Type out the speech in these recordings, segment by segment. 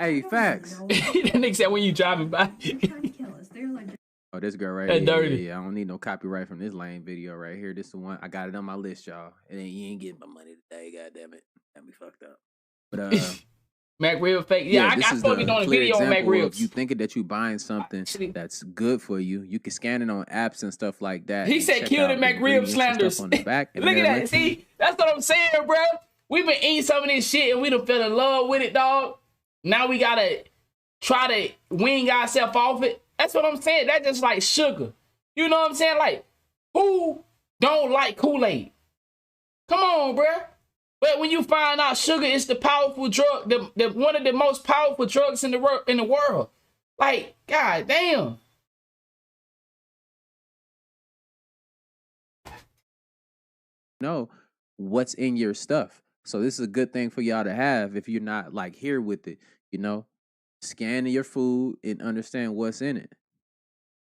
Hey, facts. That nigga said when you driving by. Oh, this girl right That here. dirty. Yeah, I don't need no copyright from this lame video right here. This is the one. I got it on my list, y'all. And then you ain't getting my money today, goddamn it. Got me fucked up. But McRib fake. Yeah, this I is focused the on a clear video on example McRib. of you thinking that you buying something that's good for you. You can scan it on apps and stuff like that. He said kill the McRib slanders. On the back, Look at that. See, that's what I'm saying, bro. We been eating some of this shit and we done fell in love with it, dog. Now we gotta try to wing ourselves off it. That's what I'm saying. That's just like sugar. You know what I'm saying? Like, who don't like Kool-Aid? Come on, bro. But when you find out sugar is the powerful drug, the one of the most powerful drugs in the world, like, god damn. Know what's in your stuff. So this is a good thing for y'all to have if you're not like here with it, you know. Scan your food and understand what's in it.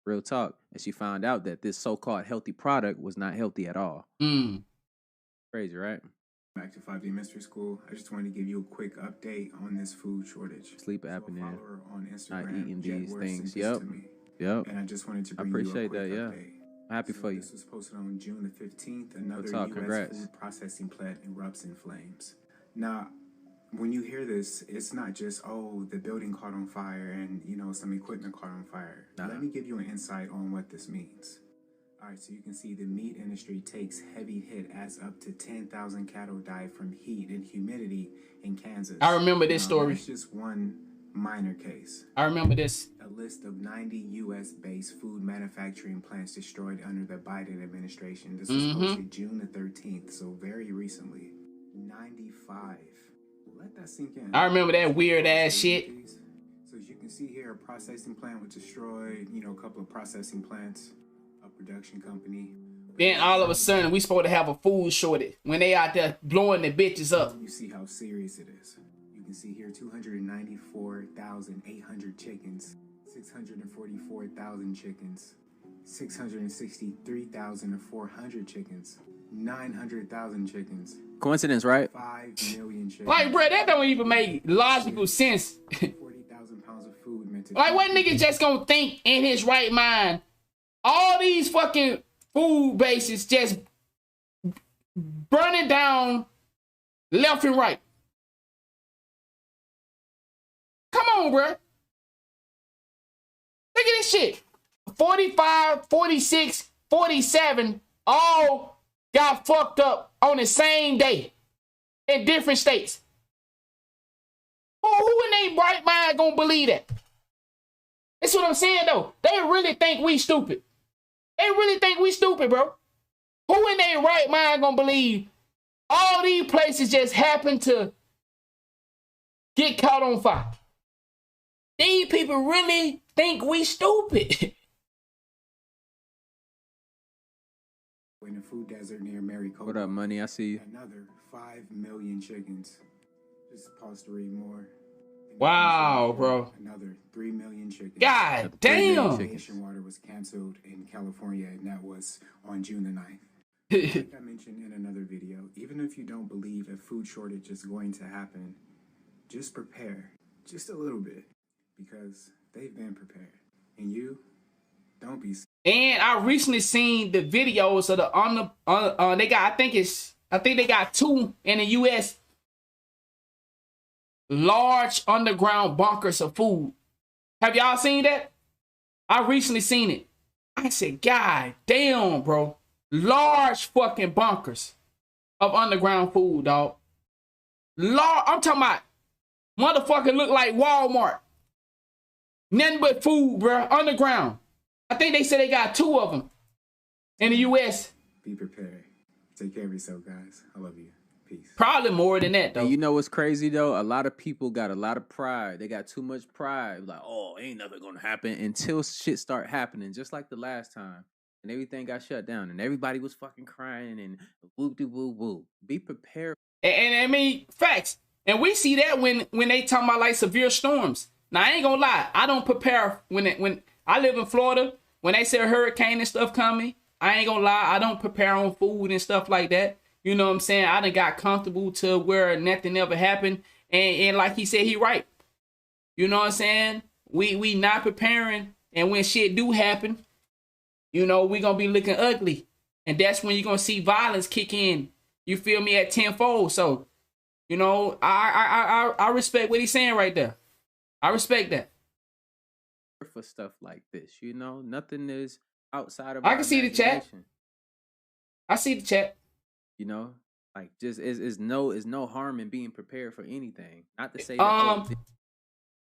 Real talk. And she found out that this so-called healthy product was not healthy at all. Crazy, right? Back to 5D Mystery School. I just wanted to give you a quick update on this food shortage. Sleep apnea. On Instagram, not eating these things. Yep. And I just wanted to bring appreciate you a quick that. update. I'm happy for you. This was posted on June the 15th. Another Congrats. U.S. food processing plant erupts in flames. Now, when you hear this, it's not just, oh, the building caught on fire and, you know, some equipment caught on fire. Let me give you an insight on what this means. All right, so you can see the meat industry takes heavy hit as up to 10,000 cattle die from heat and humidity in Kansas. I remember this story. It's just one minor case. I remember this. A list of 90 U.S.-based food manufacturing plants destroyed under the Biden administration. This was posted June the 13th, so very recently. 95. Let that sink in. I remember that weird ass shit. So as you can see here, a processing plant was destroyed. You know, a couple of processing plants, a production company. Then all of a sudden, we supposed to have a food shortage when they out there blowing the bitches up. You see how serious it is. You can see here 294,800 chickens, 644,000 chickens, 663,400 chickens, 900,000 chickens. Coincidence, right? 5 million chickens. Like, bro, that don't even make logical sense. 40,000 pounds of food meant to. Like, what nigga just gonna think in his right mind? All these fucking food bases just burning down left and right. Come on, bro. Look at this shit. 45, 46, 47, all got fucked up on the same day in different states. Who in their right mind gonna believe that? That's what I'm saying, though. They really think we stupid. They really think we stupid, bro. Who in their right mind gonna believe all these places just happen to get caught on fire? These people really think we stupid. In a food desert near Maricopa. What up, money? I see you. Another 5 million chickens. Just pause to read more. Wow, bro. Another 3 million chickens. God damn. Nation water was canceled in California, and that was on June the 9th. Like I mentioned in another video, even if you don't believe a food shortage is going to happen, just prepare just a little bit, because they've been prepared. And you, don't be. And I recently seen the videos of the they got, I think they got 2 in the US. Large underground bunkers of food. Have y'all seen that? I recently seen it. I said, God damn, bro. Large fucking bunkers of underground food, dog. I'm talking about motherfucking look like Walmart. Nothing but food, bro. Underground. I think they said they got 2 of them in the US. Be prepared. Take care of yourself, guys. I love you. Peace. Probably more than that, though. And you know what's crazy, though? A lot of people got a lot of pride. They got too much pride. Like, oh, ain't nothing gonna happen until shit start happening, just like the last time. And everything got shut down. And everybody was fucking crying and whoop-de-whoop-whoop. Be prepared. And I mean, facts. And we see that when they talking about, like, severe storms. Now, I ain't gonna lie. I don't prepare when I live in Florida. When they say a hurricane and stuff coming, I ain't gonna lie. I don't prepare on food and stuff like that. You know what I'm saying? I done got comfortable to where nothing ever happened. And like he said, he right. You know what I'm saying? We not preparing, and when shit do happen, you know, we gonna be looking ugly. And that's when you're gonna see violence kick in. You feel me, at tenfold. So, you know, I respect what he's saying right there. I respect that. For stuff like this, you know, nothing is outside of I our can see the chat. I see the chat. You know, like just is no harm in being prepared for anything. Not to say that.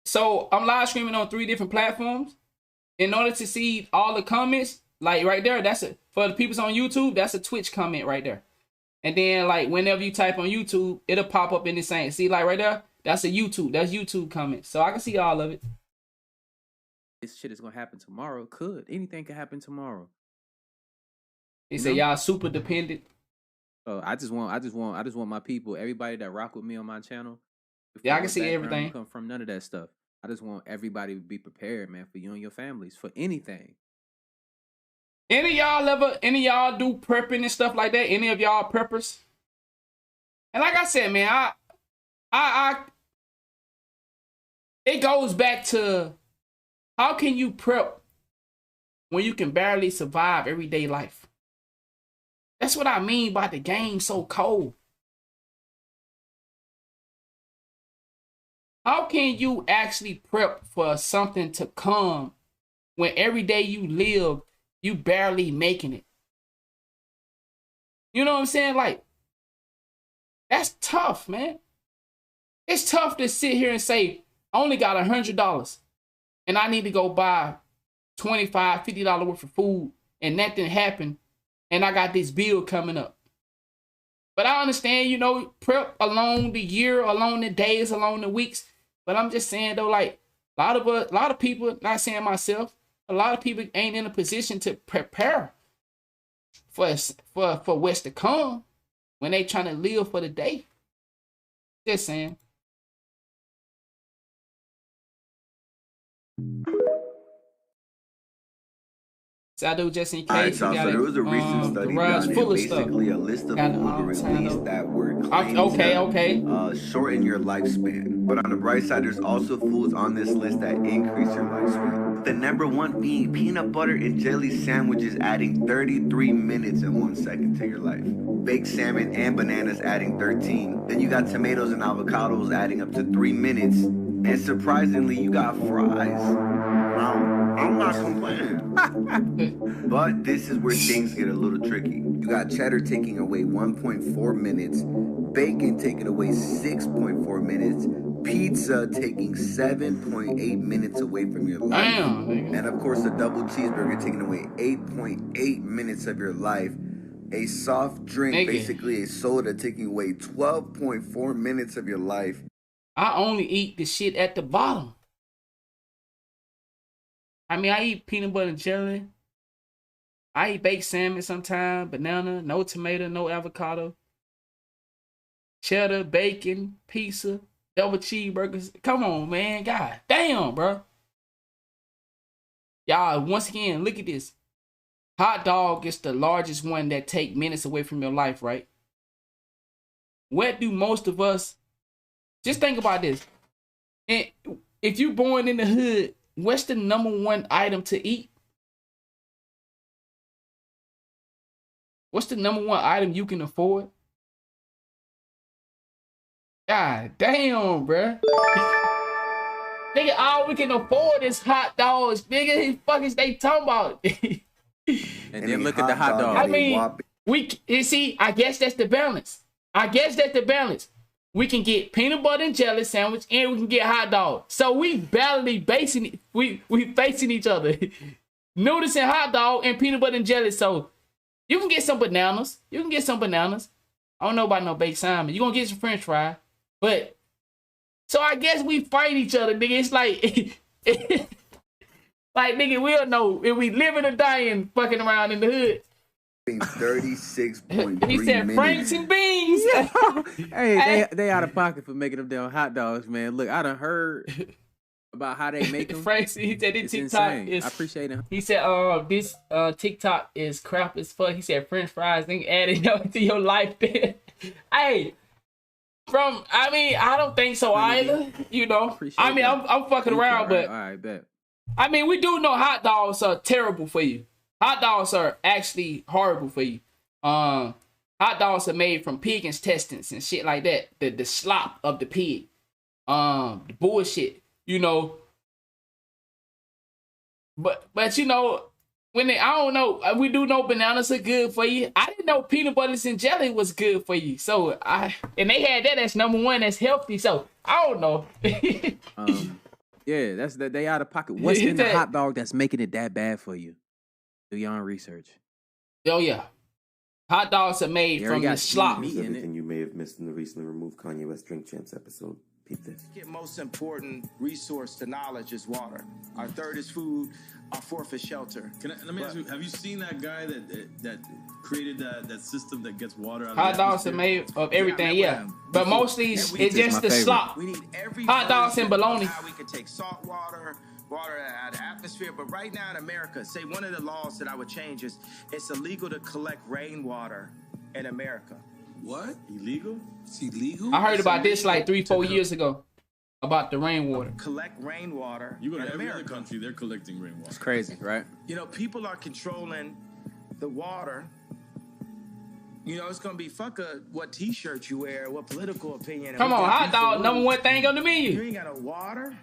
So I'm live streaming on 3 different platforms. In order to see all the comments, like right there, that's it. For the people's on YouTube, that's a Twitch comment right there. And then like whenever you type on YouTube, it'll pop up in the same. See, like right there, that's a YouTube. That's YouTube comments. So I can see all of it. This shit is gonna happen tomorrow. Anything could happen tomorrow. He said y'all super dependent. So I just want my people, everybody that rock with me on my channel. Yeah, I can see everything. Come from none of that stuff. I just want everybody to be prepared, man, for you and your families, for anything. Any of y'all do prepping and stuff like that? Any of y'all preppers? And like I said, man, it goes back to how can you prep when you can barely survive everyday life? That's what I mean by the game so cold. How can you actually prep for something to come when every day you live, you barely making it? You know what I'm saying? Like, that's tough, man. It's tough to sit here and say, I only got $100 and I need to go buy $25, $50 worth of food and nothing happened and I got this bill coming up. But I understand, you know, prep along the year, along the days, along the weeks. But I'm just saying though, like a lot of people, not saying myself, a lot of people ain't in a position to prepare for what's to come when they trying to live for the day. Just saying. So I do just in case. All right, so there was a recent study done, and basically a list of food were released that were claimed to shorten your lifespan. But on the bright side, there's also foods on this list that increase your lifespan. The number one being peanut butter and jelly sandwiches, adding 33 minutes and 1 second to your life. Baked salmon and bananas adding 13. Then you got tomatoes and avocados adding up to 3 minutes. And surprisingly, you got fries. I'm not complaining. But this is where things get a little tricky. You got cheddar taking away 1.4 minutes, bacon taking away 6.4 minutes, pizza taking 7.8 minutes away from your life. Damn, and of course, a double cheeseburger taking away 8.8 minutes of your life. A soft drink, basically a soda, taking away 12.4 minutes of your life. I only eat the shit at the bottom. I mean, I eat peanut butter and jelly. I eat baked salmon sometimes, banana, no tomato, no avocado. Cheddar, bacon, pizza, double cheeseburgers. Come on, man. God damn, bro. Y'all, once again, look at this. Hot dog is the largest one that take minutes away from your life, right? What do most of us... Just think about this. And if you're born in the hood, what's the number one item to eat? What's the number one item you can afford? God damn, bruh. Nigga, all we can afford is hot dogs. Nigga, these fuckers they talking about. And then look at the hot dog. I mean, you see, I guess that's the balance. We can get peanut butter and jelly sandwich, and we can get hot dog. So we barely we facing each other. Noodles and hot dog and peanut butter and jelly. So you can get some bananas. I don't know about no baked salmon. You're gonna get some French fry. But so I guess we fight each other, nigga. It's like like nigga, we don't know if we living or dying fucking around in the hood. 36.3 He said Franks and beans. Hey, they out of pocket for making them damn hot dogs, man. Look, I done heard about how they make them. Franks, he said this TikTok insane. is... I appreciate it. He said, this TikTok is crap as fuck. He said French fries, then add it to your life. Hey, I mean, I don't think so either. You know, I mean, I'm fucking around, but all right, bet. I mean, we do know hot dogs are terrible for you. Hot dogs are actually horrible for you. Hot dogs are made from pig intestines and shit like that. The slop of the pig. The bullshit. You know. But you know, I don't know, we do know bananas are good for you. I didn't know peanut butters and jelly was good for you. So and they had that as number one that's healthy. So I don't know. Yeah, that's that they out of pocket. What's in the hot dog that's making it that bad for you? Do your own research. Oh yeah. Hot dogs are made from the slop. Everything you may have missed in the recently removed Kanye West Drink Champs episode. Peep this. The most important resource to knowledge is water. Our third is food. Our fourth is shelter. Let me ask you, have you seen that guy that created that system that gets water out of hot dogs are made of everything, yeah. But mostly it's just the slop. We need every hot dogs and bologna. How we can take salt water out of the atmosphere. But right now in America, say one of the laws that I would change is it's illegal to collect rainwater in America. What? Illegal? It's illegal? I heard about this like 3-4 years ago. About the rainwater. Collect rainwater. You go to every other country, they're collecting rainwater. It's crazy, right? You know, people are controlling the water. You know, it's gonna be what t-shirt you wear, what political opinion. Come on, hot dog, number one thing on the menu. You ain't got no water.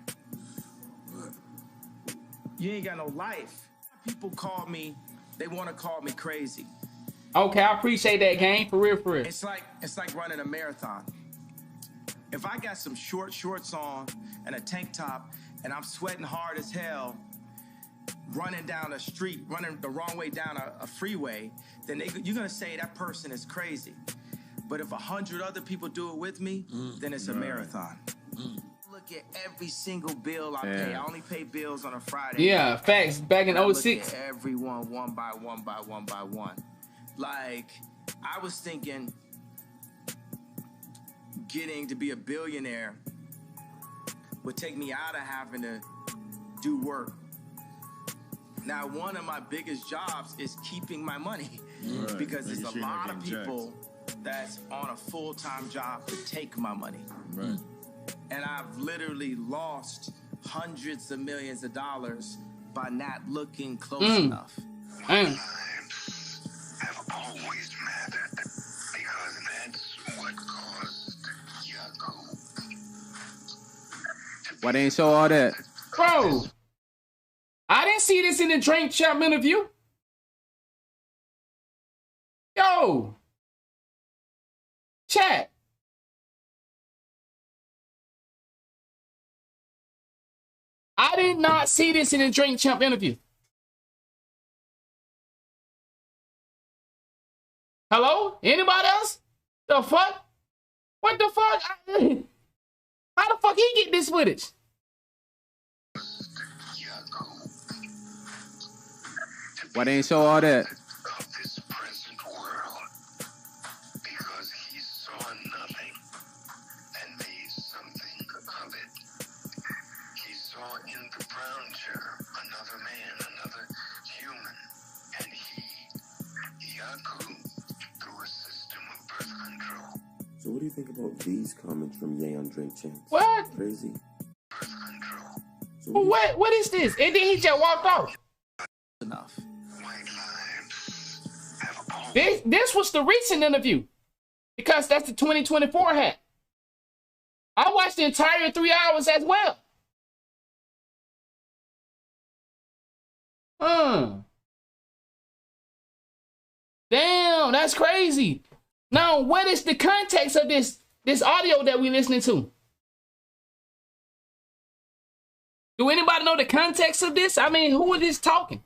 You ain't got no life. People call me, they want to call me crazy. Okay, I appreciate that, game. For real, for real. It's like running a marathon. If I got some shorts on and a tank top and I'm sweating hard as hell, running down a street, running the wrong way down a freeway, then you're gonna say that person is crazy. But if 100 other people do it with me, then it's a marathon. Look at every single bill I pay. I only pay bills on a Friday. Yeah, facts. Back in 06. Look at everyone one by one. Like, I was thinking getting to be a billionaire would take me out of having to do work. Now, one of my biggest jobs is keeping my money because there's a lot of people that's on a full-time job to take my money. Right. And I've literally lost hundreds of millions of dollars by not looking close enough. Have always mattered because that's what caused Yaku. Why they ain't show all that? Bro, I didn't see this in the Drink Champ interview. Yo, chat. I did not see this in the Drink Champ interview. Hello? Anybody else? The fuck? What the fuck? How the fuck he get this footage? Why they ain't show all that? Of this present world, because he saw nothing and made something of it. He saw in the brown chair another man, another human, and he, Yaku, through a system of birth control. So what do you think about these comments from Ye on Drink Champs? What? Crazy. Birth control. So What is this? And then he just walked off. Enough. White lives have always This was the recent interview. Because that's the 2024 hat. I watched the entire 3 hours as well. Damn, that's crazy. Now, what is the context of this audio that we listening to? Do anybody know the context of this? I mean, who is this talking?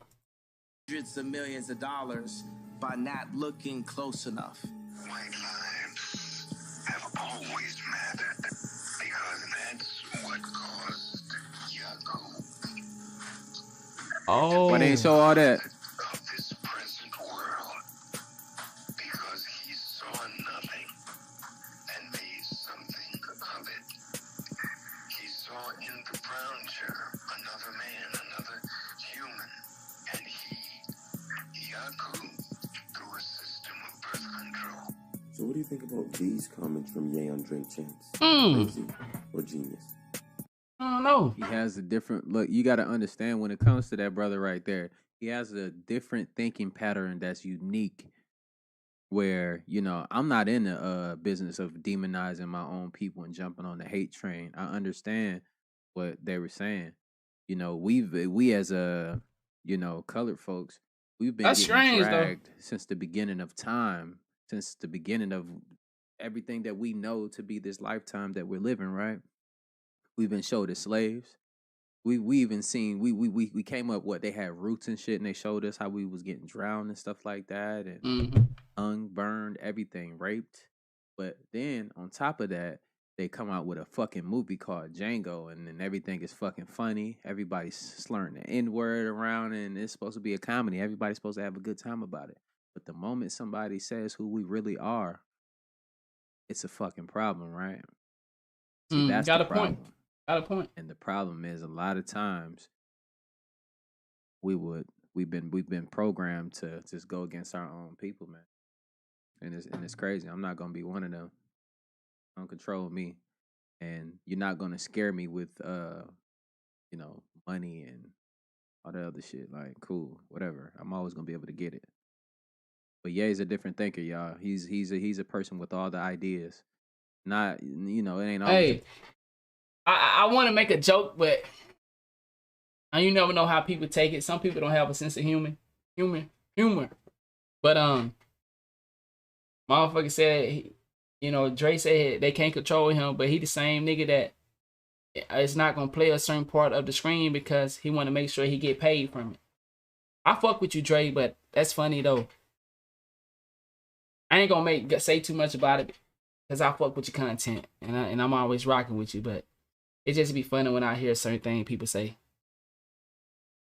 Hundreds of millions of dollars by not looking close enough. white lives have always mattered because that's what caused Yaku. Oh. Why they ain't show all that? Of this present world, because he saw nothing and made something of it. He saw in the brown chair another man, another human, and he, Yaku, through a system of birth control. what do do you think about these comments from Ye on Drink Champs? Mm. Crazy or genius? I don't know. He has a different look. You got to understand when it comes to that brother right there. He has a different thinking pattern that's unique. Where I'm not in the business of demonizing my own people and jumping on the hate train. I understand what they were saying. We as a colored folks, we've been That's getting strange, dragged since the beginning of time, since the beginning of everything that we know to be this lifetime that we're living. Right? We've been showed as slaves. We even seen we came up what they had roots and shit, and they showed us how we was getting drowned and stuff like that, and hung, burned, everything, raped. But then on top of that, they come out with a fucking movie called Django, and then everything is fucking funny. Everybody's slurring the N-word around, and it's supposed to be a comedy. Everybody's supposed to have a good time about it. But the moment somebody says who we really are, it's a fucking problem, right? See, that's got the a problem. point. Got a point. And the problem is a lot of times we've been programmed to just go against our own people, man. And it's crazy. I'm not gonna be one of them. Don't control me. And you're not gonna scare me with money and all the other shit. Like, cool, whatever. I'm always gonna be able to get it. But Ye's a different thinker, y'all. He's a person with all the ideas. Not it ain't always. Hey, I want to make a joke, but you never know how people take it. Some people don't have a sense of humor. But motherfucker said, Dre said they can't control him, but he the same nigga that is not gonna play a certain part of the screen because he want to make sure he get paid from it. I fuck with you, Dre, but that's funny though. I ain't gonna say too much about it because I fuck with your content and I'm always rocking with you, but it just be funny when I hear certain things people say.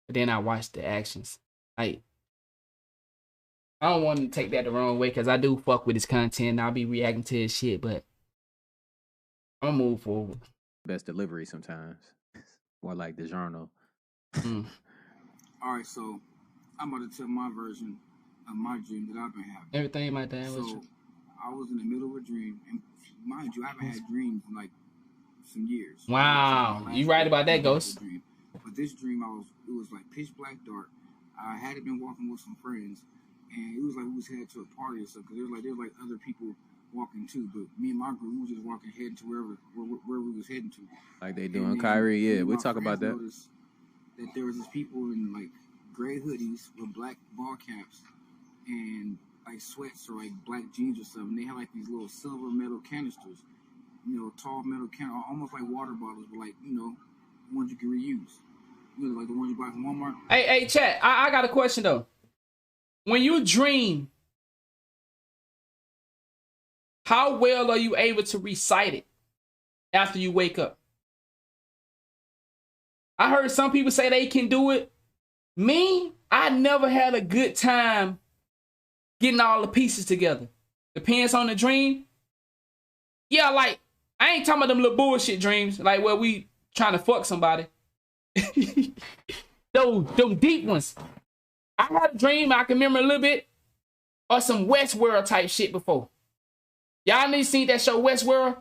But then I watch the actions. Like, I don't want to take that the wrong way because I do fuck with his content and I'll be reacting to his shit, but I'm gonna move forward. Best delivery sometimes. More like the journal. Alright, so I'm about to tell my version of my dream that I've been having. Everything my dad was. So I was in the middle of a dream, and mind you, I haven't had dreams in like some years. Wow, you right about that, Ghost. But this dream, it was like pitch black dark. I had been walking with some friends, and it was like we was headed to a party or something. Because there was like other people walking too, but me and my group, we was just walking heading to where we was heading to. Like they doing Kyrie, yeah. We'll talk about that. That there was these people in like gray hoodies with black ball caps and like sweats or like black jeans or something. They had like these little silver metal canisters, tall metal almost like water bottles, but like ones you can reuse. Like the ones you buy from Walmart. Hey, chat. I got a question though. When you dream, how well are you able to recite it after you wake up? I heard some people say they can do it. Me, I never had a good time getting all the pieces together. Depends on the dream. Yeah, like, I ain't talking about them little bullshit dreams, like where we trying to fuck somebody. Those deep ones. I had a dream I can remember a little bit or some Westworld type shit before. Y'all need to see that show Westworld?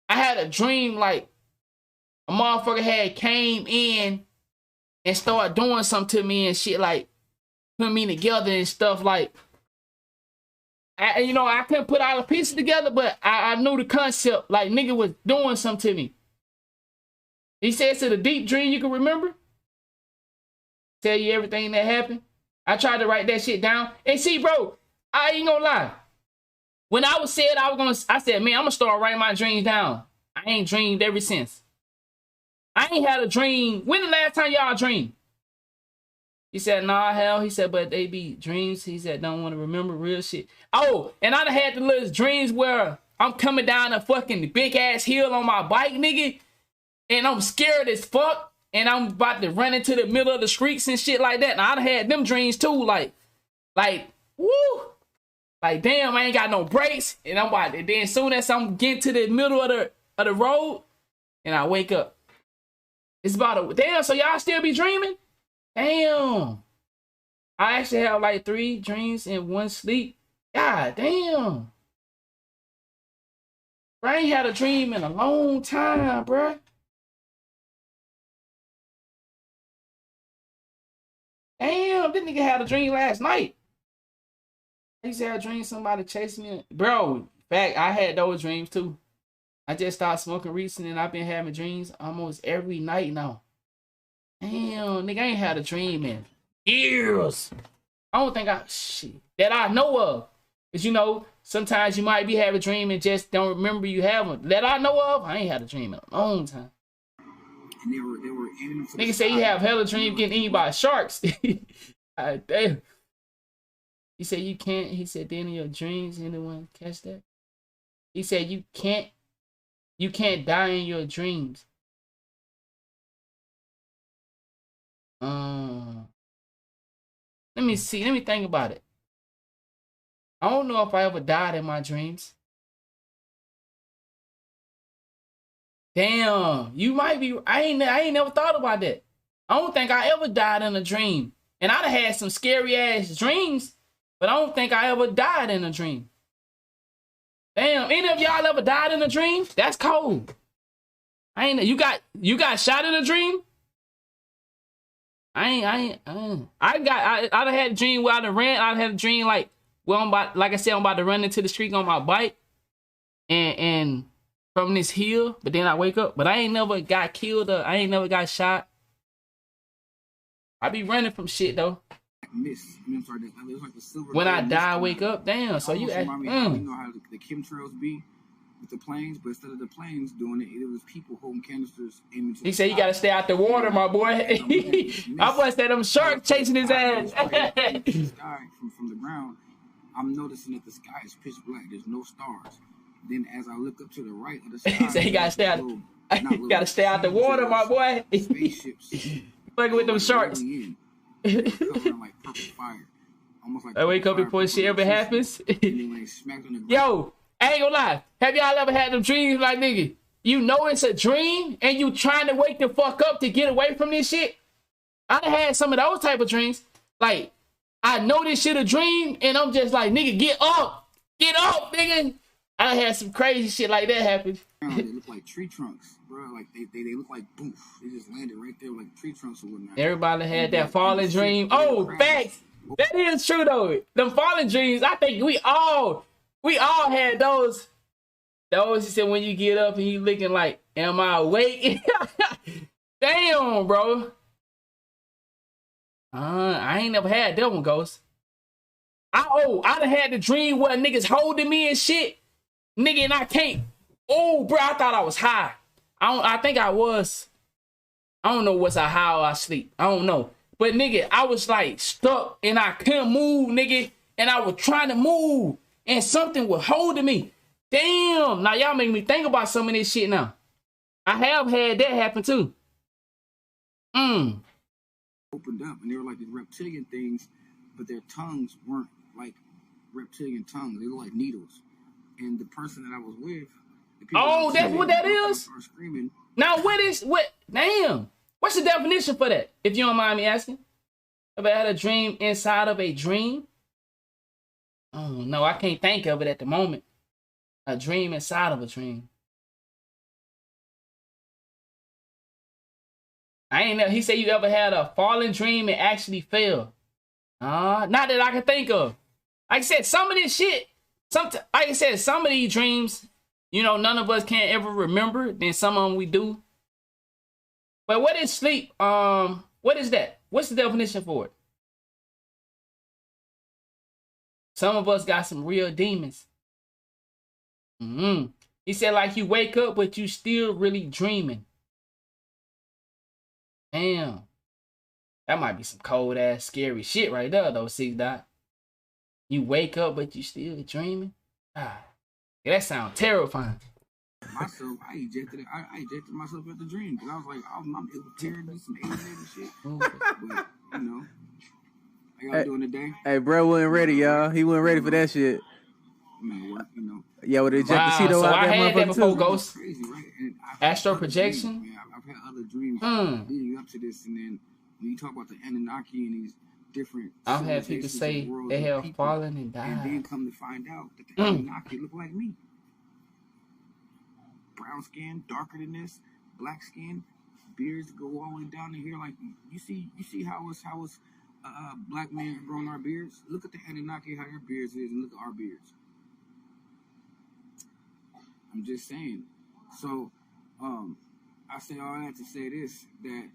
I had a dream like a motherfucker had came in and started doing something to me and shit, like putting me together and stuff. Like, I couldn't put all the pieces together, but I knew the concept. Like, nigga was doing something to me. He says to the deep dream you can remember. Tell you everything that happened. I tried to write that shit down. And see, bro, I ain't gonna lie. When I said, man, I'm gonna start writing my dreams down. I ain't dreamed ever since. I ain't had a dream. When the last time y'all dreamed? He said, nah, hell. He said, but they be dreams. He said, don't want to remember real shit. Oh, and I done had the little dreams where I'm coming down a fucking big ass hill on my bike, nigga. And I'm scared as fuck. And I'm about to run into the middle of the streets and shit like that. And I done had them dreams too. Like, woo. Like, damn, I ain't got no brakes. And I'm about to, then soon as I'm getting to the middle of the road, and I wake up. It's about damn, so y'all still be dreaming? Damn. I actually have like 3 dreams in one sleep. God damn. Bro, I ain't had a dream in a long time, bro. Damn, this nigga had a dream last night. I used to have a dream somebody chasing me. Bro, in fact, I had those dreams too. I just started smoking recently and I've been having dreams almost every night now. Damn, nigga, I ain't had a dream in years. I don't think that I know of. Because, you know, sometimes you might be having a dream and just don't remember you have one. That I know of, I ain't had a dream in a long time. And they were aiming for nigga say you have hella dream getting eaten by sharks. Damn. He said you can't. He said then in your dreams, anyone catch that? He said you can't die in your dreams. Let me see. Let me think about it. I don't know if I ever died in my dreams. Damn, you might be. I ain't never thought about that. I don't think I ever died in a dream. And I'd have had some scary ass dreams, but I don't think I ever died in a dream. Damn, any of y'all ever died in a dream? That's cold. You got shot in a dream? I'd have had a dream where I'd have ran. I'd had a dream like, well, I'm about to run into the street on my bike and from this hill, but then I wake up. But I ain't never got killed or I ain't never got shot. I be running from shit though. When I die, I wake up. Damn. So you act, you know how the chemtrails be with the planes, but instead of the planes doing it, it was people holding canisters. He said you gotta stay out the water, my boy. My boy said them sharks chasing his ass. Sky from the ground, I'm noticing that the sky is pitch black. There's no stars. Then as I look up to the right of the sky, he said you gotta stay out. You gotta stay out the water, my boy. Spaceships. Fucking with them sharks. Like purple fire. Almost like I wake up before shit ever happens. Yo, I ain't gonna lie. Have y'all ever had them dreams like, nigga, you know it's a dream and you trying to wake the fuck up to get away from this shit? I done had some of those type of dreams. Like, I know this shit a dream and I'm just like, nigga, get up, nigga. I done had some crazy shit like that happen. They look like tree trunks, bro. Like they look like boof. They just landed right there like tree trunks or whatnot. Everybody had that falling dream. Oh, facts. That is true though. Them falling dreams, I think we all had those. Those, he said, when you get up and you looking like, am I awake? Damn, bro. I ain't never had that one, Ghost. I done had the dream where niggas holding me and shit. Nigga, and I can't. Oh, bro, I thought I was high. I think I was. I don't know what's a high or I sleep. I don't know. But nigga, I was like stuck and I couldn't move, nigga. And I was trying to move and something was holding me. Damn. Now y'all make me think about some of this shit now. I have had that happen too. Opened up and they were like these reptilian things, but their tongues weren't like reptilian tongues. They looked like needles. And the person that I was with, that's what that is? Now damn. What's the definition for that? If you don't mind me asking. Ever had a dream inside of a dream? Oh no, I can't think of it at the moment. A dream inside of a dream. I ain't know. He said you ever had a falling dream and actually fell. Not that I can think of. Like I said, some of this shit, like I said, some of these dreams, you know, none of us can't ever remember. Then some of them we do. But what is sleep? What is that? What's the definition for it? Some of us got some real demons. He said like you wake up, but you still really dreaming. Damn. That might be some cold ass scary shit right there though, C-Dot. You wake up, but you still dreaming? Yeah, that sounds terrifying. Myself, I ejected myself at the dream because I was like, I'm prepared to do some alien and shit. But, you know, I gotta do in the day. Hey, bro wasn't ready, y'all. He wasn't ready for that shit. Man, you know. Yeah, with the ejected so out I that had that before too. Ghost. Crazy, right? And Astral projection. Dreams, I've had other dreams leading up to this, and then when you talk about the Anunnaki and these different, I've had people say they have fallen and died, and then come to find out that the Anunnaki look like me. brown skin, darker than this, black skin, beards go all the way down to here. Like you see how us black men growing our beards. Look at the Anunnaki, how their beards is, and look at our beards. I'm just saying. So, I say all that to say this, that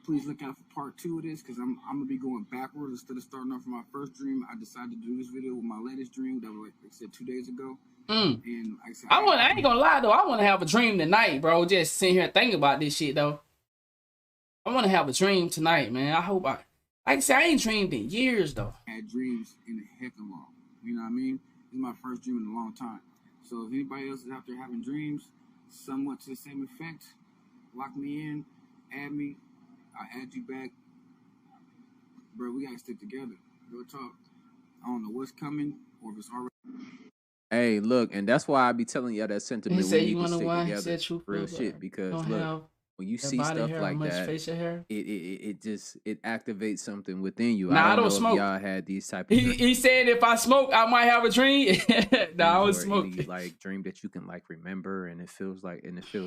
please look out for part 2 of this, because I'm gonna be going backwards instead of starting off from my first dream. I decided to do this video with my latest dream that was, like I said, 2 days ago. And like I said, I ain't gonna lie though, I want to have a dream tonight, bro. Just sitting here thinking about this shit though. I want to have a dream tonight, man. I hope like I said, I ain't dreamed in years though. I had dreams in a heck of long. You know what I mean? This is my first dream in a long time. So if anybody else is out there having dreams somewhat to the same effect, lock me in, add me, I'll add you back. Bro, we gotta stick together. Real talk. I don't know what's coming or if it's already. Hey, look, and that's why I be telling y'all that sentiment. He said we you need to wanna stick together. Real shit, because look, when you see stuff like that, it activates something within you. Nah, I don't know smoke. If y'all had these type of he said if I smoke, I might have a dream. Nah, I don't smoke. Any, like dream that you can like remember and it feels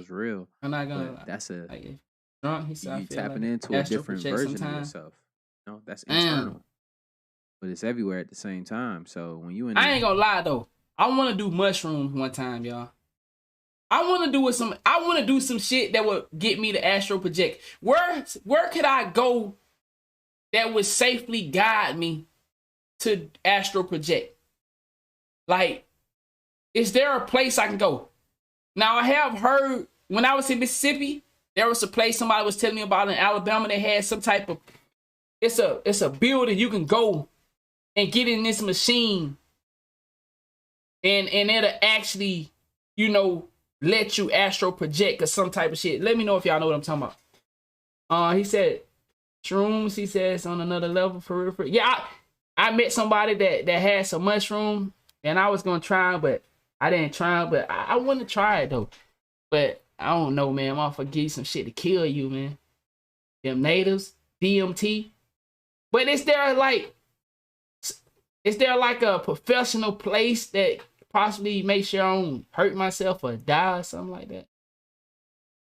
real. I'm not gonna. But that's a like, drunk. He said you tapping like into a different version of yourself. No, that's internal, but it's everywhere at the same time. So when you I ain't gonna lie though, I want to do mushrooms one time, y'all. I want to do some shit that would get me to astral project. Where could I go that would safely guide me to astral project? Like, is there a place I can go? Now, I have heard when I was in Mississippi, there was a place somebody was telling me about in Alabama. They had some type of, it's a building you can go and get in this machine and it'll actually, you know, let you astral project or some type of shit. Let me know if y'all know what I'm talking about. He said shrooms. He says on another level for real. Yeah, I met somebody that had some mushroom and I was gonna try them, but I didn't try them. But I want to try it though. But I don't know, man. I'm gonna give you some shit to kill you, man. Them natives, DMT. But is there like a professional place that possibly make sure I don't hurt myself or die or something like that?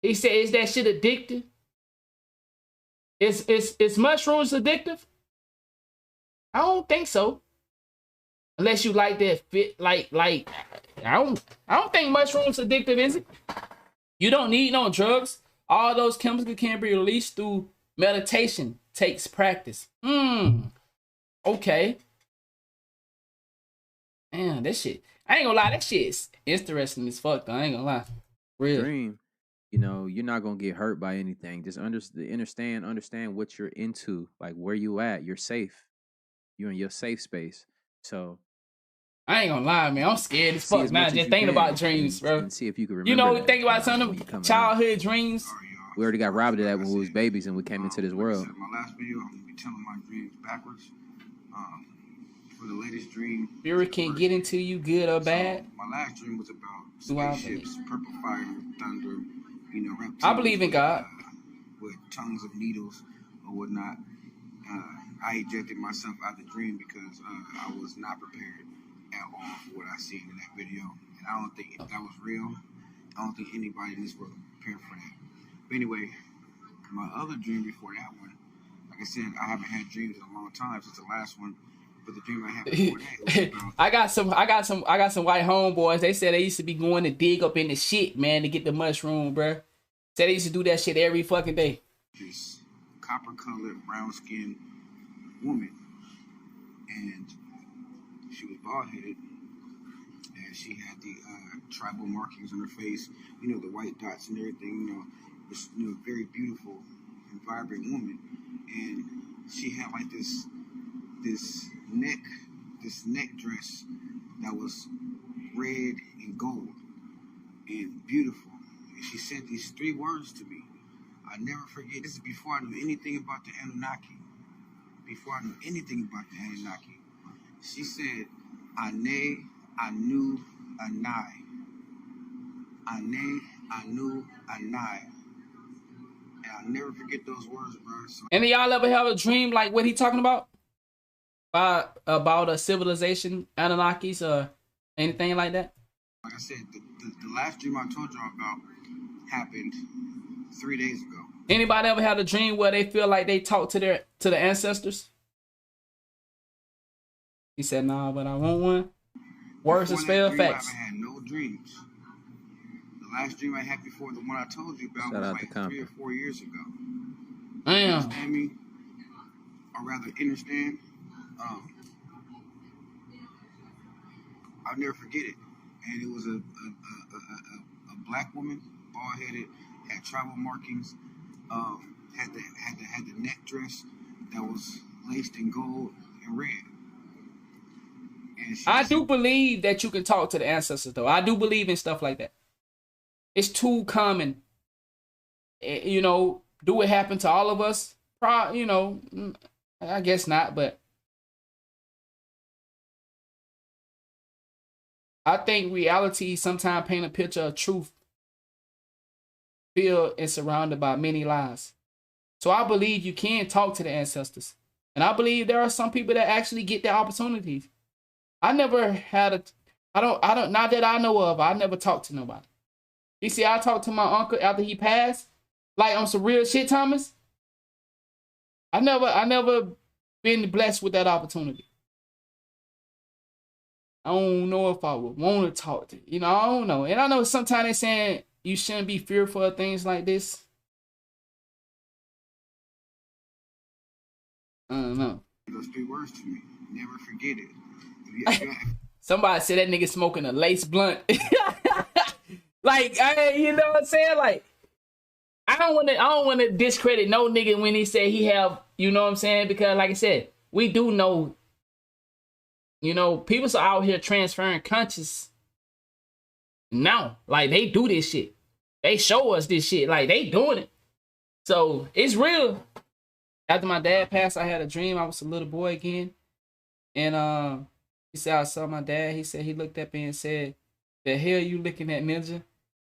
He said, is that shit addictive? Is mushrooms addictive? I don't think so. Unless you like that fit, like I don't think mushrooms addictive, is it? You don't need no drugs. All those chemicals can be released through meditation. Takes practice. Okay. Man, that shit. I ain't gonna lie, that shit's interesting as fuck though. I ain't gonna lie. Real. Dream, you know, you're not gonna get hurt by anything. Just understand what you're into, like where you at. You're safe. You're in your safe space. So I ain't gonna lie, man. I'm scared as fuck now. Just thinking about dreams, bro. And see if you can remember. You know, think about some of them childhood dreams. We already got robbed of that when we was babies and we came into this world. My last video, I'm gonna be telling my dreams backwards. For the latest dream, Spirit can get into you, good or bad. So my last dream was about spaceships, purple fire, thunder, you know, reptiles. I believe in God. With tongues of needles or whatnot. I ejected myself out of the dream because I was not prepared at all for what I seen in that video. And I don't think if that was real, I don't think anybody in this world was prepared for that. But anyway, my other dream before that one, like I said, I haven't had dreams in a long time since the last one. But the dream I had before that, I got some white homeboys. They said they used to be going to dig up in the shit, man, to get the mushroom, bruh. Said they used to do that shit every fucking day. This copper-colored, brown-skinned woman, and she was bald-headed, and she had the tribal markings on her face, you know, the white dots and everything, you know, this, you know, very beautiful and vibrant woman, and she had like this neck dress that was red and gold and beautiful. And she said these 3 words to me. I never forget. This is before I knew anything about the Anunnaki. She said, Ane, Anu, Anai. Ane, Anu, Anai. And I'll never forget those words, bro. So, any of y'all ever have a dream like what he talking about? About a civilization, Anunnakis, or anything like that? Like I said, the last dream I told y'all about happened 3 days ago. Anybody ever had a dream where they feel like they talk to the ancestors? He said, "Nah, but I want one." Words and spell facts. I had no dreams. The last dream I had before the one I told you about was like 3 or 4 years ago. Damn. Understand me? Or rather, understand. I'll never forget it. And it was a black woman, bald-headed, had tribal markings, had the neck dress that was laced in gold and red. And I do believe that you can talk to the ancestors, though. I do believe in stuff like that. It's too common. You know, do it happen to all of us? You know, I guess not, but I think reality sometimes paint a picture of truth filled and surrounded by many lies. So I believe you can talk to the ancestors. And I believe there are some people that actually get the opportunities. I never had not that I know of, I never talked to nobody. You see, I talked to my uncle after he passed, like on some real shit, Thomas. I never been blessed with that opportunity. I don't know if I would want to talk to, you know, I don't know. And I know sometimes they're saying you shouldn't be fearful of things like this. I don't know. Those 3 words to me. Never forget it. Somebody said that nigga smoking a lace blunt. Like, you know what I'm saying? Like, I don't want to discredit no nigga when he said he have, you know what I'm saying? Because like I said, we do know, you know, people are out here transferring conscious now. Like, they do this shit. They show us this shit. Like, they doing it. So, it's real. After my dad passed, I had a dream. I was a little boy again. And he said, I saw my dad. He said, he looked at me and said, "The hell you looking at, ninja?"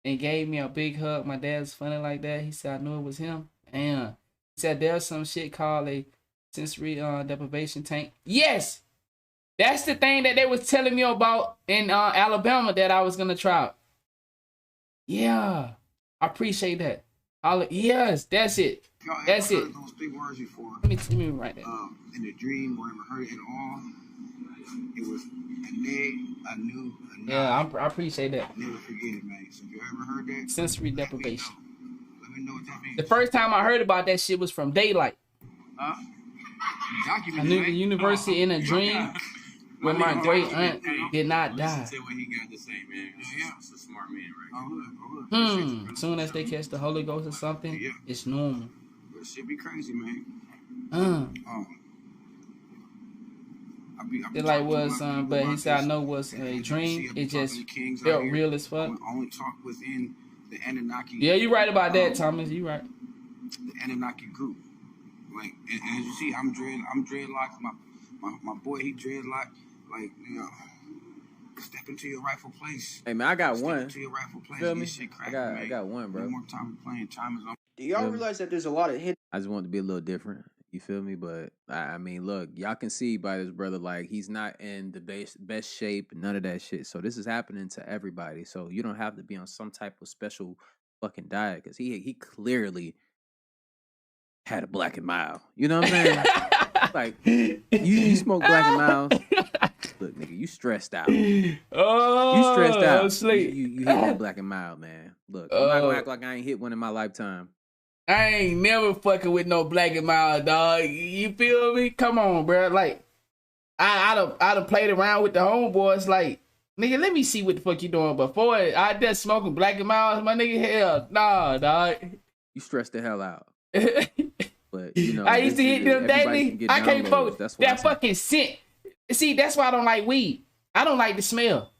And gave me a big hug. My dad's funny like that. He said, I knew it was him. And he said, there's some shit called a sensory deprivation tank. Yes! That's the thing that they was telling me about in Alabama that I was going to try. Yeah. I appreciate that. Yes, that's it. That's it. Those 3 words before. Let me write that. In a dream or ever heard it at all, it was a nay, a new, a nod. Yeah, I appreciate that. Never forget it, man. So if you ever heard that, sensory deprivation. Let me know what that means. The first time I heard about that shit was from Daylight. I knew the university in a dream where my great aunt did not die. Listen to what he got to say, man. He's a smart man, right? Soon as they catch the Holy Ghost or something, it's normal. But shit be crazy, man. It like was, but he said I know was a dream. It just felt real as fuck. I only talk within the Anunnaki. Yeah, you right about that, Thomas. You right. The Anunnaki group. Like, and as you see, I'm dreadlocked. My boy, he dreadlocked. Like, you know, step into your rightful place. Hey man, I got one. Into your rightful place. Feel me? I got one, bro. One more time playing. Time is on. Do y'all realize that there's a lot of hidden? I just want to be a little different. You feel me? But I mean, look, y'all can see by this brother, like he's not in the best shape, none of that shit. So this is happening to everybody. So you don't have to be on some type of special fucking diet because he clearly had a Black and Mild. You know what I'm saying? Like you smoke Black and Mild. Look, nigga, you stressed out. Oh, you stressed out. Sleep. You hit that Black and Mild, man. Look, I'm not gonna act like I ain't hit one in my lifetime. I ain't never fucking with no Black and Mild, dog. You feel me? Come on, bro. Like, I done played around with the homeboys. Like, nigga, let me see what the fuck you doing. Before I just smoking Black and Mild, my nigga, hell, nah, dog. You stressed the hell out. But you know, I used to hit them daily. I can't fuck that fucking scent. See, that's why I don't like weed. I don't like the smell.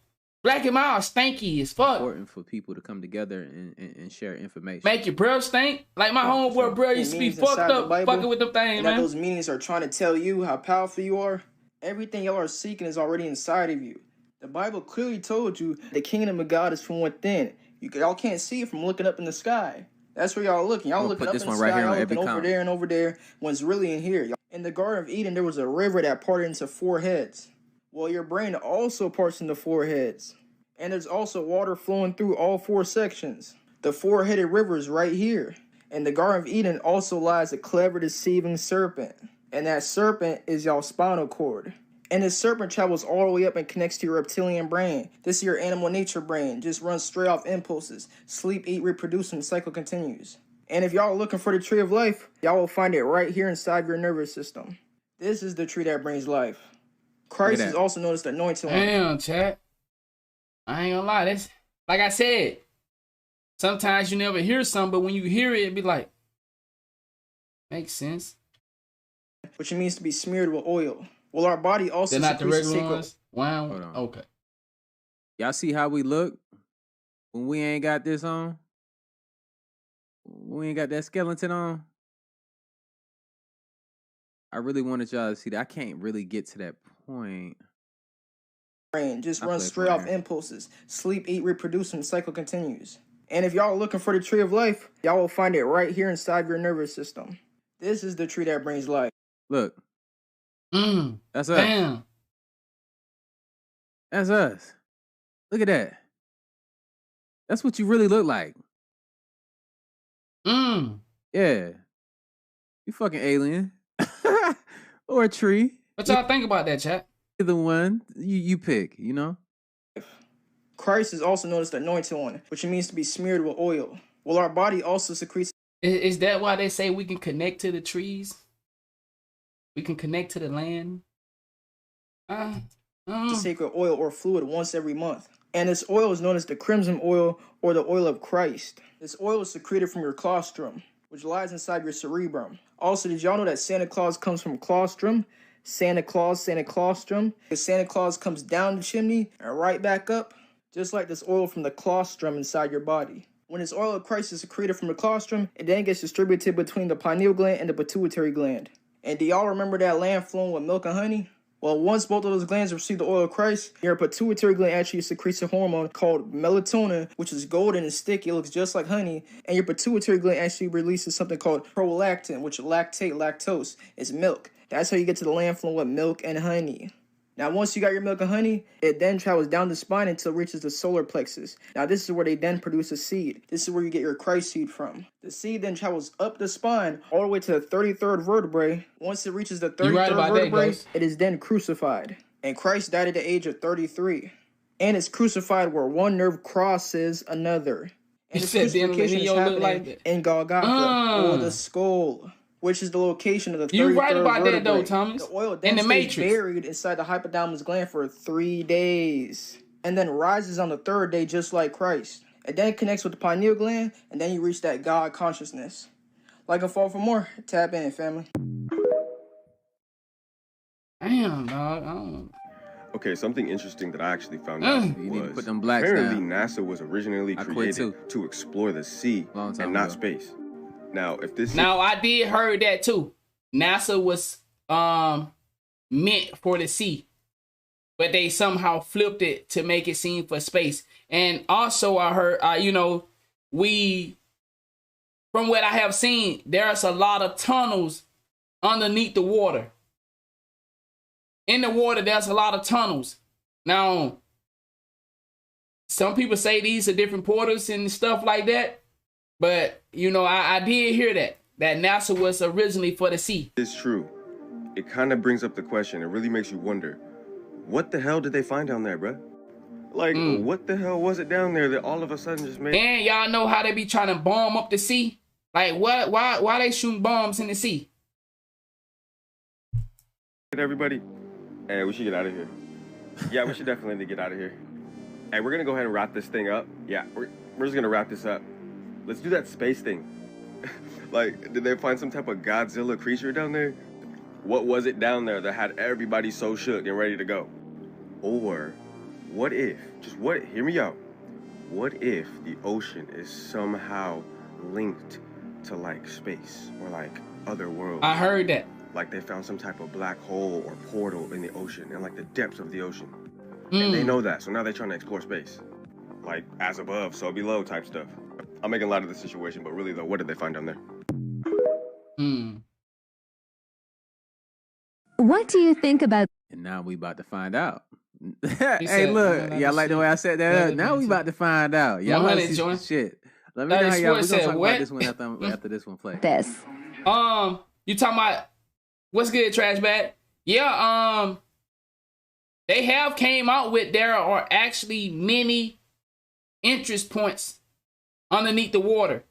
Black and Mild stinky as fuck. Important for people to come together and share information. Make your breath stink. Like my homeboy bro used to be fucked up fucking with them things, man. Those meanings are trying to tell you how powerful you are. Everything y'all are seeking is already inside of you. The Bible clearly told you the kingdom of God is from within. Y'all can't see it from looking up in the sky. That's where y'all looking. Y'all looking up in the sky, y'all looking over there and over there, when it's really in here. In the Garden of Eden, there was a river that parted into 4 heads. Well, your brain also parts into 4 heads. And there's also water flowing through all 4 sections. The 4-headed river is right here. In the Garden of Eden also lies a clever, deceiving serpent. And that serpent is y'all's spinal cord. And this serpent travels all the way up and connects to your reptilian brain. This is your animal nature brain. Just runs straight off impulses. Sleep, eat, reproduce, and the cycle continues. And if y'all are looking for the tree of life, y'all will find it right here inside your nervous system. This is the tree that brings life. Christ is also known as the anointed one. Damn, chat. I ain't gonna lie. That's, like I said, sometimes you never hear something, but when you hear it, it be like, makes sense. Which means to be smeared with oil. Well, our body also they're not the regular secret ones. Wow. Okay. Y'all see how we look when we ain't got this on? We ain't got that skeleton on. I really wanted y'all to see that. I can't really get to that point. Brain just runs straight off impulses. Sleep, eat, reproduce, and the cycle continues. And if y'all are looking for the tree of life, y'all will find it right here inside your nervous system. This is the tree that brings life. Look. That's us. Damn. That's us. Look at that. That's what you really look like. Yeah. You fucking alien. Or a tree. What y'all think about that, chat? The one you pick, you know? Christ is also known as the anointed one, which means to be smeared with oil. Well, our body also secretes... Is that why they say we can connect to the trees? We can connect to the land? The sacred oil or fluid once every month. And this oil is known as the crimson oil or the oil of Christ. This oil is secreted from your colostrum, which lies inside your cerebrum. Also, did y'all know that Santa Claus comes from colostrum? Santa Claustrum. Because Santa Claus comes down the chimney and right back up, just like this oil from the colostrum inside your body. When this oil of Christ is secreted from the colostrum, it then gets distributed between the pineal gland and the pituitary gland. And do y'all remember that land flowing with milk and honey? Well, once both of those glands receive the oil of Christ, your pituitary gland actually secretes a hormone called melatonin, which is golden and sticky. It looks just like honey. And your pituitary gland actually releases something called prolactin, which lactose, is milk. That's how you get to the land flowing with milk and honey. Now, once you got your milk and honey, it then travels down the spine until it reaches the solar plexus. Now, this is where they then produce a seed. This is where you get your Christ seed from. The seed then travels up the spine all the way to the 33rd vertebrae. Once it reaches the 33rd vertebrae, it is then crucified. And Christ died at the age of 33. And it's crucified where one nerve crosses another. And this crucifixion is happening in Golgotha, or the skull, which is the location of the 33rd You right about vertebrae. that though, Thomas. The oil then stays buried inside the hypothalamus gland for 3 days, and then rises on the 3rd day just like Christ. It then connects with the pineal gland, and then you reach that God consciousness. Like a fall for more, tap in, family. Damn, dog. I don't... Okay, something interesting that I actually found out was put them blacks apparently down. NASA was originally created to explore the sea and not space. Now, if this I did heard that too. NASA was meant for the sea, but they somehow flipped it to make it seem for space. And also, I heard, from what I have seen, there's a lot of tunnels underneath the water. In the water, there's a lot of tunnels. Now, some people say these are different portals and stuff like that. But, I did hear that NASA was originally for the sea. It's true. It kind of brings up the question. It really makes you wonder, what the hell did they find down there, bruh? Like, what the hell was it down there that all of a sudden just made... And y'all know how they be trying to bomb up the sea? Like, why they shooting bombs in the sea? Everybody, hey, we should get out of here. Yeah, we should definitely get out of here. Hey, we're going to go ahead and wrap this thing up. Yeah, we're just going to wrap this up. Let's do that space thing. Like, did they find some type of Godzilla creature down there? What was it down there that had everybody so shook and ready to go? Or what if, hear me out. What if the ocean is somehow linked to like space or like other worlds? I heard that. Like they found some type of black hole or portal in the ocean and like the depths of the ocean. And they know that, so now they're trying to explore space. Like as above, so below type stuff. I'm making light of the situation, but really though, what did they find down there? What do you think about... And now we about to find out. Hey, look, y'all like the way I said that? Now we about to find out. Y'all want to see some shit. Let me know how y'all. We're gonna talk about this one after this one play. You talking about what's good, trash bag? Yeah, they have came out with there are actually many interest points underneath the water.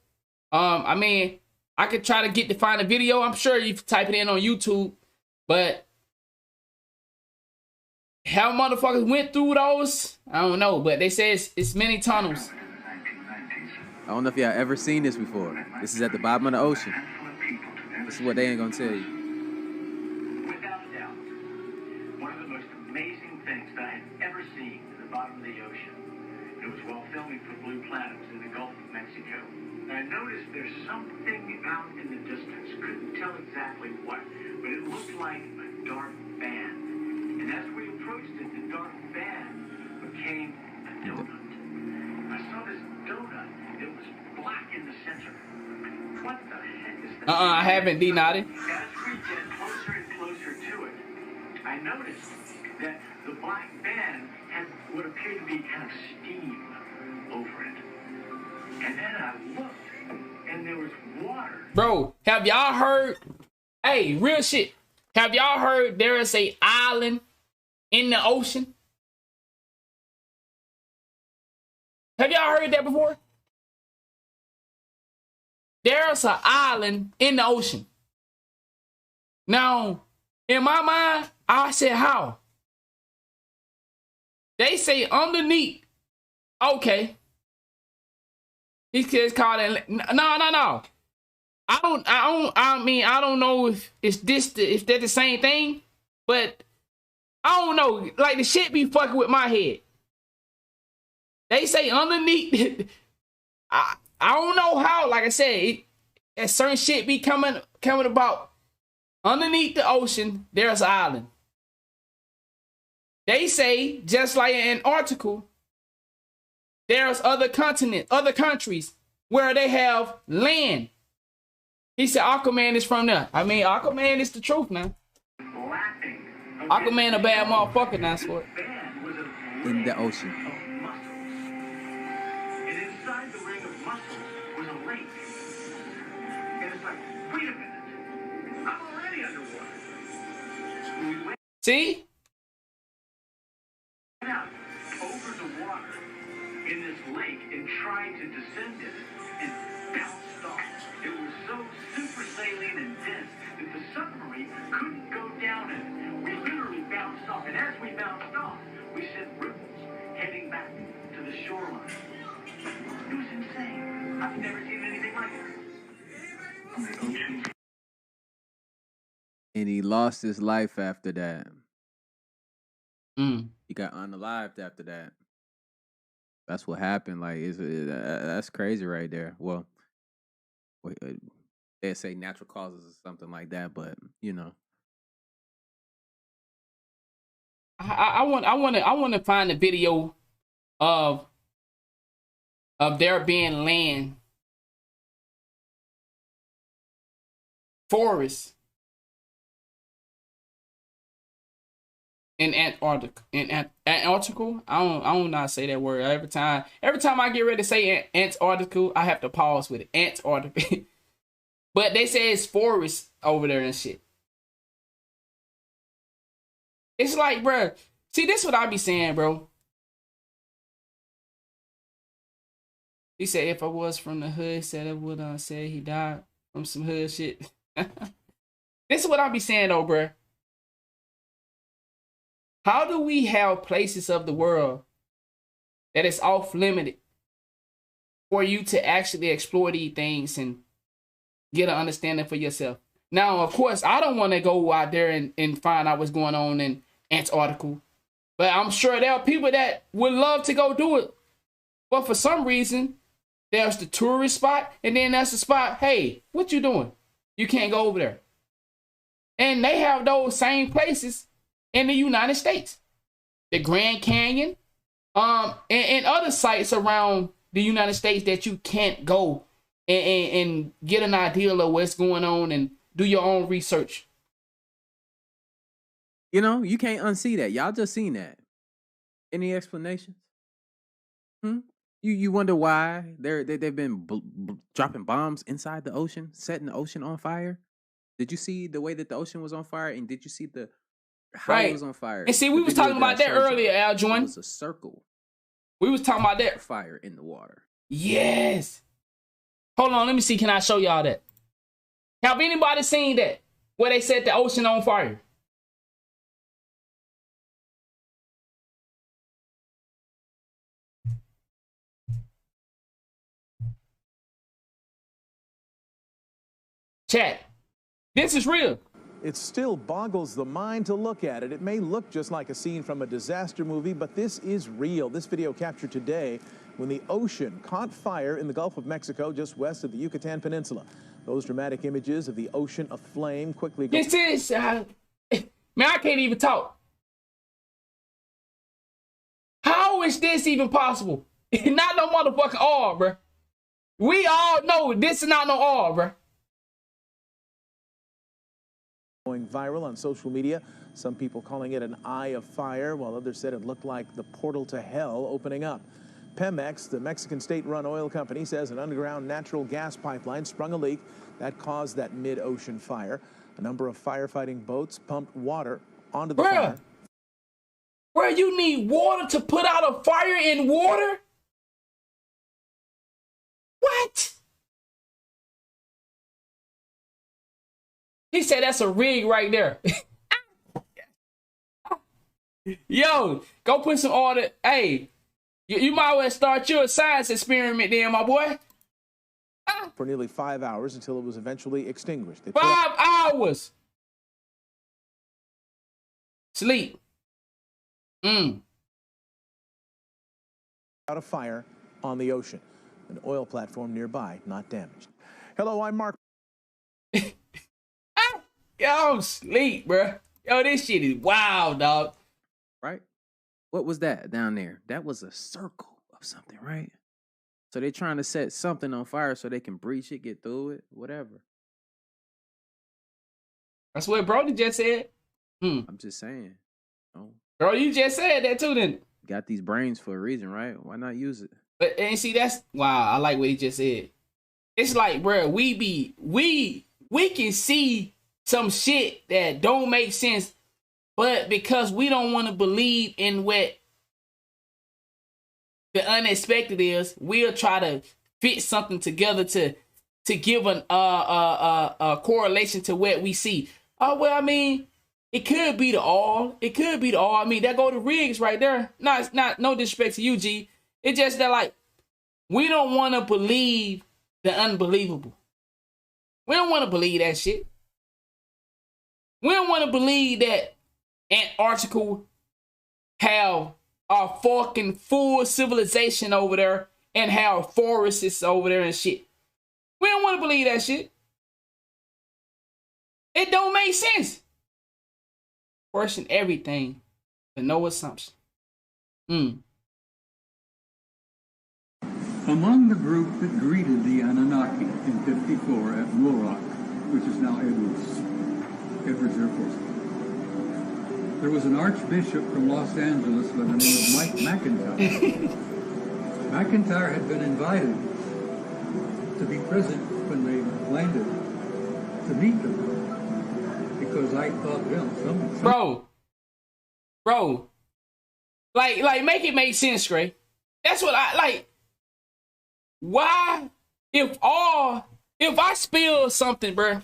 I mean, I could try to find a video. I'm sure you type it in on YouTube, but how motherfuckers went through those, I don't know. But they say it's many tunnels. I don't know if y'all ever seen this before. This is at the bottom of the ocean. This is what they ain't gonna tell you. Without a doubt, one of the most amazing things that I had ever seen in the bottom of the ocean. It was while filming for Blue Planet in the Gulf of Mexico. And I noticed there's something out in the distance. Couldn't tell exactly what, but it looked like a dark band. And as we approached it, the dark band became a donut. I saw this donut. It was black in the center. What the heck is that? I haven't, D Naughty. As we get closer and closer to it, I noticed that the black band had what appeared to be kind of steam over it. And then I looked, and there was water. Bro, have y'all heard? Hey, real shit. Have y'all heard there is a island in the ocean? Have y'all heard that before? There's an island in the ocean. Now, in my mind, I said, how? They say underneath. Okay. These kids call it. No. I don't know if if they're the same thing, but I don't know. Like, the shit be fucking with my head. They say underneath. I don't know how. Like I said, that certain shit be coming about. Underneath the ocean, there's an island. They say, just like in Antarctica, there's other countries where they have land. He said Aquaman is from there. I mean, Aquaman is the truth now. Aquaman a bad motherfucker now, sport. In the ocean. And inside the ring of muscles was a lake. And it's like, wait a minute. I'm already underwater. We went See? out over the water in this lake and tried to descend it and bounced off. It was so super saline and dense that the submarine couldn't go down in it. We literally bounced off. And as we bounced off, we sent ripples heading back to the shoreline. It was insane. I've never seen anything like it. And he lost his life after that. Mm. He got unalived after that. That's what happened. Like, that's crazy right there. Well, they say natural causes or something like that, but you know. I want to find a video of there being land, forests in Antarctica. Antarctica? I don't know how to say that word. Every time I get ready to say Antarctica, I have to pause with it. Antarctica. But they say it's forests over there and shit. It's like, bro. See, this is what I be saying, bro. He said if I was from the hood, said I would say he died from some hood shit. This is what I be saying though, bro. How do we have places of the world that is off limited for you to actually explore these things and get an understanding for yourself? Now, of course, I don't want to go out there and find out what's going on in Antarctica, but I'm sure there are people that would love to go do it. But for some reason, there's the tourist spot, and then that's the spot, hey, what you doing? You can't go over there. And they have those same places in the United States. The Grand Canyon, and other sites around the United States that you can't go and get an idea of what's going on and do your own research. You know, you can't unsee that. Y'all just seen that. Any explanations? You wonder why they've been dropping bombs inside the ocean, setting the ocean on fire? Did you see the way that the ocean was on fire, and did you see how it was on fire? And see, we was talking about that earlier, Al Jordan. It was a circle. We was talking about that fire in the water. Yes. Hold on, let me see. Can I show y'all that? Have anybody seen that where they set the ocean on fire? Chat. This is real. It still boggles the mind to look at it. It may look just like a scene from a disaster movie, but this is real. This video captured today when the ocean caught fire in the Gulf of Mexico just west of the Yucatan Peninsula. Those dramatic images of the ocean aflame quickly... This is... man, I can't even talk. How is this even possible? Not no motherfucking oil, bro. We all know this is not no oil, bro. Going viral on social media, some people calling it an eye of fire, while others said it looked like the portal to hell opening up. Pemex, the Mexican state-run oil company, says an underground natural gas pipeline sprung a leak that caused that mid-ocean fire. A number of firefighting boats pumped water onto the fire. Bro, you need water to put out a fire in water? What? He said that's a rig right there. Yo, go put some order. Hey, you might well start your science experiment then, my boy. For nearly 5 hours until it was eventually extinguished. 5 hours. Sleep. Out of fire on the ocean. An oil platform nearby, not damaged. Hello, I'm Mark. Yo, sleep, bro. Yo, this shit is wild, dog. Right? What was that down there? That was a circle of something, right? So they're trying to set something on fire so they can breach it, get through it, whatever. That's what Brody just said. I'm just saying. Oh. Bro, you just said that too, then. Got these brains for a reason, right? Why not use it? But and see, that's wow. I like what he just said. It's like, bro, we can see some shit that don't make sense, but because we don't want to believe in what the unexpected is, we'll try to fit something together to give an a correlation to what we see. Oh well, I mean, it could be the all. It could be the all. I mean, that go to rigs right there. Not no disrespect to you, G. It's just that like we don't want to believe the unbelievable. We don't want to believe that shit. We don't want to believe that Antarctica have a fucking full civilization over there and have forests over there and shit. We don't want to believe that shit. It don't make sense. Question everything, but no assumption. Among the group that greeted the Anunnaki in 54 at Muroc, which is now Edwards Air Force, there was an archbishop from Los Angeles by the name of Mike McIntyre. McIntyre had been invited to be present when they landed to meet them because I thought, well, some bro, like make it make sense, Gray. That's what I like. Why, if I spill something, bro,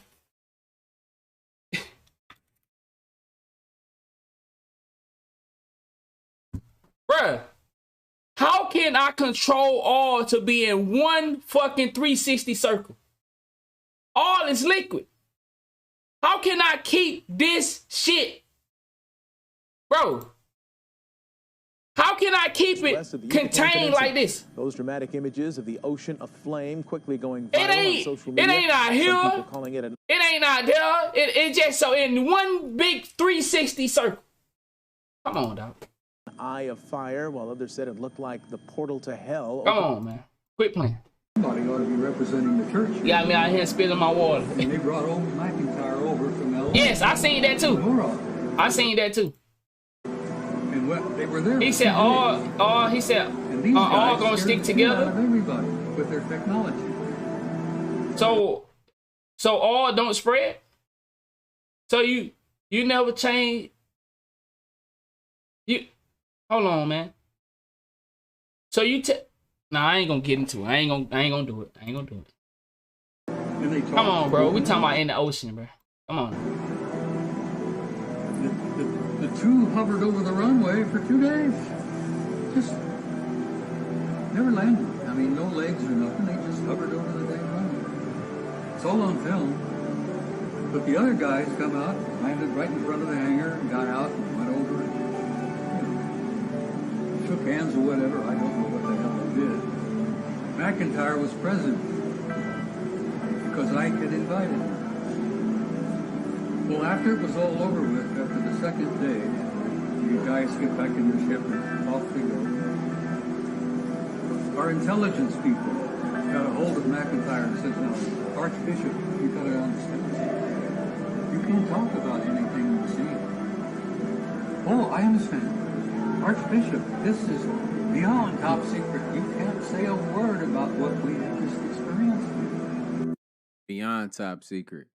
bruh, how can I control all to be in one fucking 360 circle? All is liquid. How can I keep this shit? Bro, how can I keep it contained like this? Those dramatic images of the ocean aflame quickly going viral on social media. It ain't out here. Some people calling it it ain't out there. It just so in one big 360 circle. Come on, dog. Eye of fire, while others said it looked like the portal to hell. Come on, man. Quit playing. Somebody ought to be representing the church. Yeah, I mean, out here spilling my water. And they brought old McIntyre over from LA. Yes, I seen that too. I seen that too. And they were there. He said all gonna stick together. Everybody with their technology. So all don't spread. So you never change. You hold on, man. So nah, I ain't gonna get into it. I ain't gonna do it. I ain't gonna do it. Come on, bro. We talking about in the ocean, bro. Come on. The two hovered over the runway for 2 days. Just never landed. I mean, no legs or nothing. They just hovered over the damn runway. It's all on film. But the other guys come out, landed right in front of the hangar, and got out and went over and, shook hands or whatever. I don't know what the hell they did. McIntyre was present because Ike had invited him. Well, after it was all over with, after the second day, you guys get back in the ship and off they go. Our intelligence people got a hold of McIntyre and said, "Now, Archbishop, you gotta understand. You can't talk about anything you see." "Oh, I understand. Archbishop, this is beyond top secret. You can't say a word about what we have just experienced." Beyond top secret.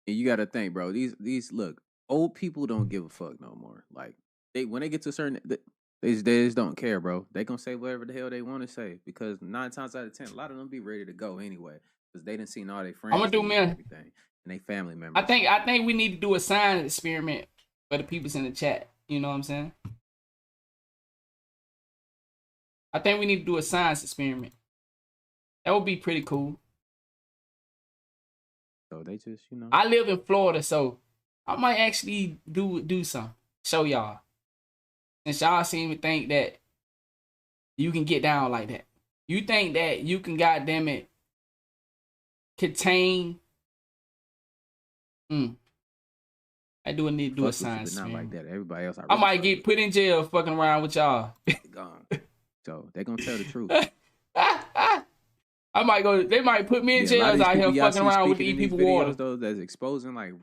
And you got to think, bro. These look, old people don't give a fuck no more. Like when they get to a certain, they just don't care, bro. They gonna say whatever the hell they want to say because 9 times out of 10, a lot of them be ready to go anyway because they done seen all their friends. I'm gonna do me everything and they family members. I think we need to do a science experiment for the peoples in the chat. You know what I'm saying? I think we need to do a science experiment. That would be pretty cool. So they just, I live in Florida, so I might actually do something. Show y'all. Since y'all seem to think that you can get down like that. You think that you can, goddamn it, contain. I do need to do a science experiment. Not like that. Everybody else. I might get put in jail fucking around with y'all. Gone. So they gonna tell the truth. I might go. They might put me in jail out here fucking around with these people water. Though that's exposing like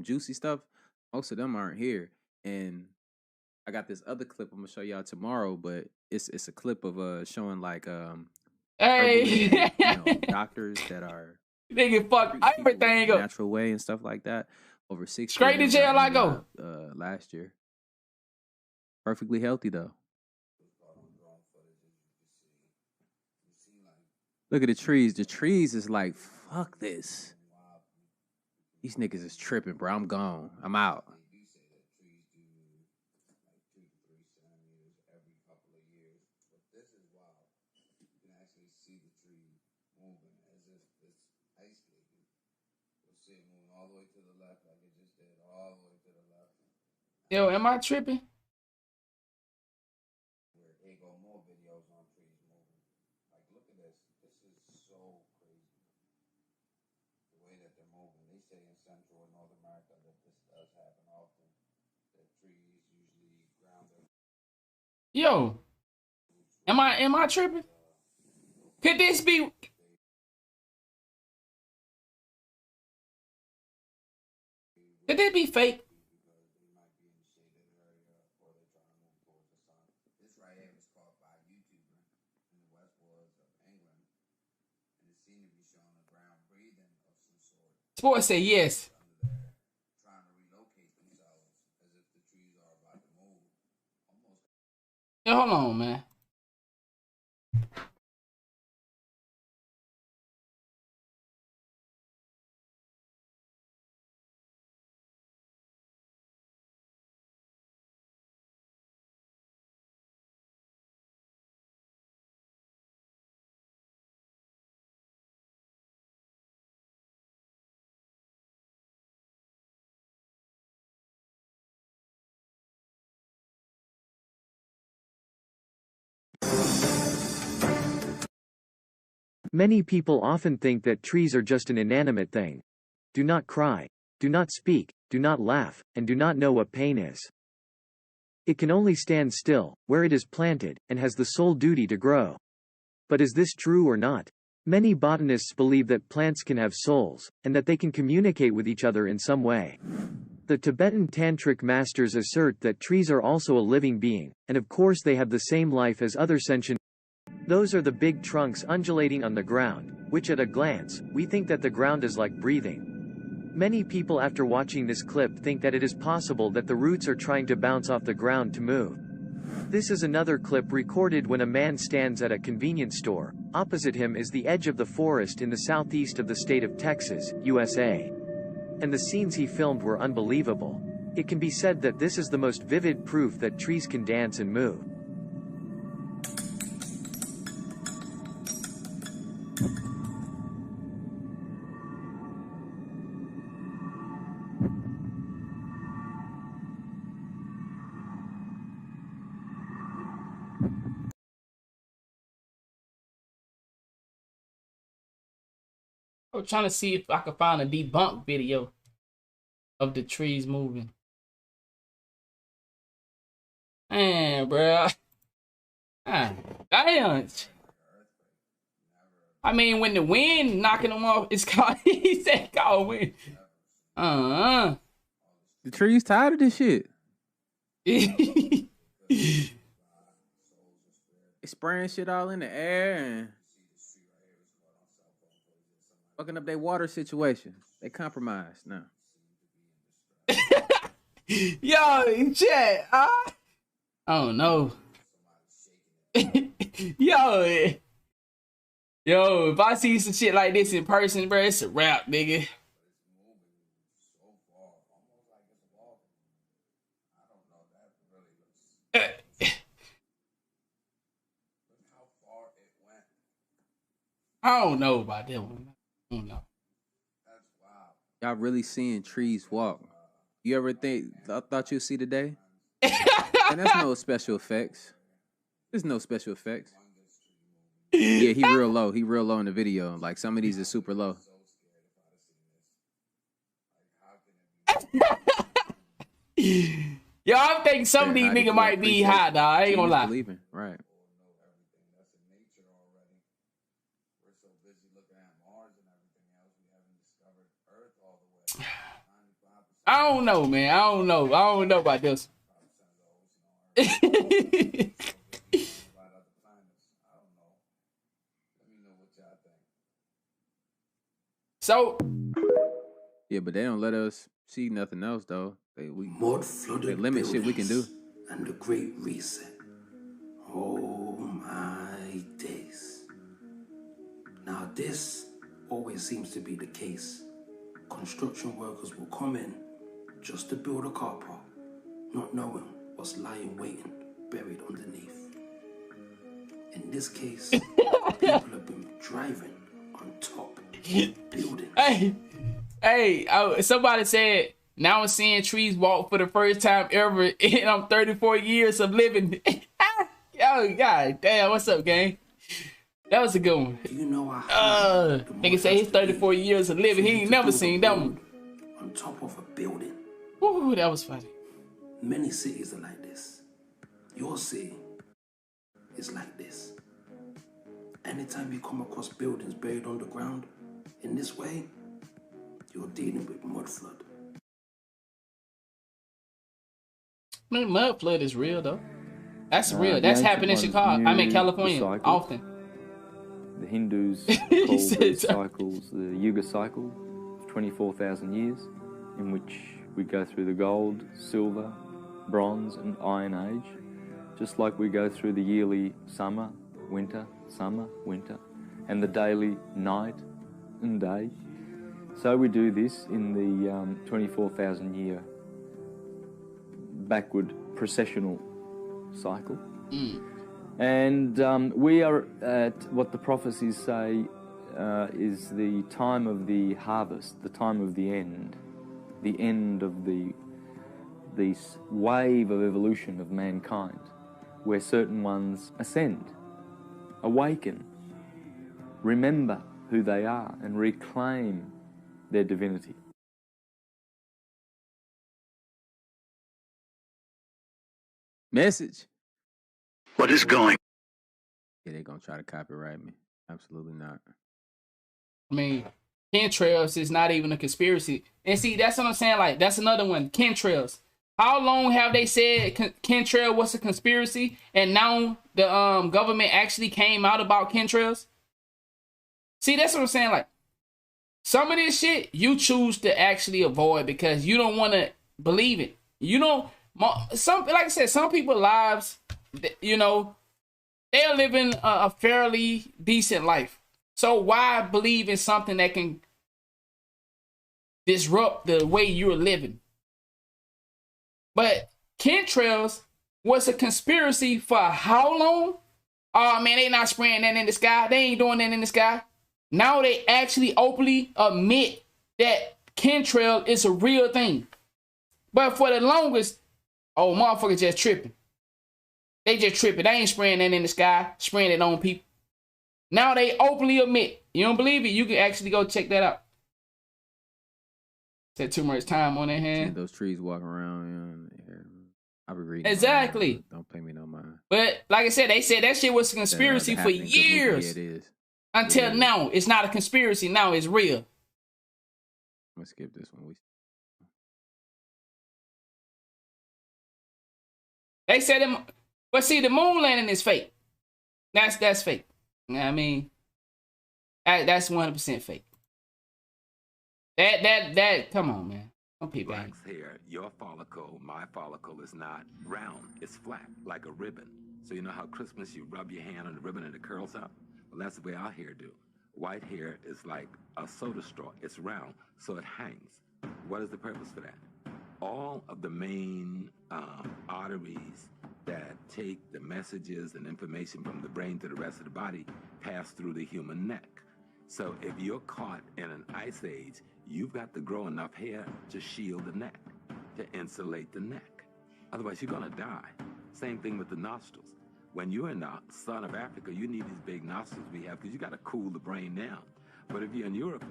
juicy stuff. Most of them aren't here, and I got this other clip I'm gonna show y'all tomorrow. But it's a clip of showing like hey doctors that are they get fuck everything up natural way and stuff like that. Over 6 straight to jail I go. Last year, perfectly healthy though. Look at the trees. The trees is like, fuck this. These niggas is tripping, bro. I'm gone. I'm out. Yo, am I tripping? Yo, am I tripping? Could this be? Could this be fake? Sports say yes. Yo, hold on, man. Many people often think that trees are just an inanimate thing. Do not cry, do not speak, do not laugh, and do not know what pain is. It can only stand still, where it is planted, and has the sole duty to grow. But is this true or not? Many botanists believe that plants can have souls, and that they can communicate with each other in some way. The Tibetan tantric masters assert that trees are also a living being, and of course they have the same life as other sentient. Those are the big trunks undulating on the ground, which at a glance, we think that the ground is like breathing. Many people after watching this clip think that it is possible that the roots are trying to bounce off the ground to move. This is another clip recorded when a man stands at a convenience store. Opposite him is the edge of the forest in the southeast of the state of Texas, USA. And the scenes he filmed were unbelievable. It can be said that this is the most vivid proof that trees can dance and move. I was trying to see if I could find a debunk video of the trees moving. Man, bro. Damn. I mean, when the wind knocking them off, it's called, he said called wind. The trees tired of this shit. They spraying shit all in the air and fucking up their water situation. They compromised now. Yo, chat. I don't know. Yo, if I see some shit like this in person, bro, it's a wrap, nigga. I don't know about that one. I don't know. Y'all really seeing trees walk? You ever thought you'd see today? And that's no special effects. There's no special effects. Yeah, he real low. He real low in the video. Like some of these are super low. Yo, I'm thinking some of these niggas might be hot, dog. I ain't gonna lie. Believing. Right. I don't know, man. I don't know about this. So yeah, but they don't let us see nothing else though. They limit shit we can do. And the Great Reset. Oh my days. Now this always seems to be the case. Construction workers will come in just to build a car park, not knowing what's lying waiting, buried underneath. In this case, people have been driving on top of buildings. Hey, somebody said, now I'm seeing trees walk for the first time ever in 34 years of living. Yo, god damn, what's up, gang? That was a good one. Do you know how nigga say he's 34 years of living. He ain't never seen that one. On top of a building. Ooh, that was funny. Many cities are like this. Your city is like this. Anytime you come across buildings buried underground in this way, you're dealing with mud flood. Man, mud flood is real though. That's real. That's happening in Chicago. I'm in California often. The Hindus call these cycles the Yuga cycle, 24,000 years, in which we go through the gold, silver, bronze and iron age, just like we go through the yearly summer, winter, and the daily night and day. So we do this in the 24,000 year backward processional cycle. And we are at what the prophecies say is the time of the harvest, the time of the end of this wave of evolution of mankind, where certain ones ascend, awaken, remember who they are, and reclaim their divinity. Message. What is going? Yeah, they're gonna try to copyright me. Absolutely not. I mean, Chemtrails is not even a conspiracy. And see, that's what I'm saying. Like, that's another one. Chemtrails. How long have they said chemtrail was a conspiracy? And now the government actually came out about chemtrails? See, that's what I'm saying. Like, some of this shit you choose to actually avoid because you don't want to believe it. You don't. Some, like I said, some people's lives, you know, they're living a fairly decent life. So why believe in something that can disrupt the way you're living? But chemtrails was a conspiracy for how long? Oh man, they not spraying that in the sky. They ain't doing that in the sky. Now they actually openly admit that chemtrail is a real thing. But for the longest, oh, motherfuckers just tripping. They just tripping. They ain't spraying that in the sky, spraying it on people. Now they openly admit. You don't believe it? You can actually go check that out. Said too much time on their hand. Those trees walking around. I be reading. Exactly. Don't pay me no mind. But like I said, they said that shit was a conspiracy for years. Yeah, it is. Until now, it's not a conspiracy. Now it's real. I'm gonna skip this one. They said them, but see, the moon landing is fake. That's fake. I mean, that's 100% fake. That. Come on, man. Some people. Black's hair, your follicle, my follicle is not round. It's flat, like a ribbon. So you know how Christmas you rub your hand on the ribbon and it curls up? Well, that's the way our hair do. White hair is like a soda straw. It's round, so it hangs. What is the purpose for that? All of the main arteries that take the messages and information from the brain to the rest of the body pass through the human neck. So if you're caught in an ice age, you've got to grow enough hair to shield the neck, to insulate the neck. Otherwise, you're gonna die. Same thing with the nostrils. When you're in the sun of Africa, you need these big nostrils we have because you got to cool the brain down. But if you're in Europe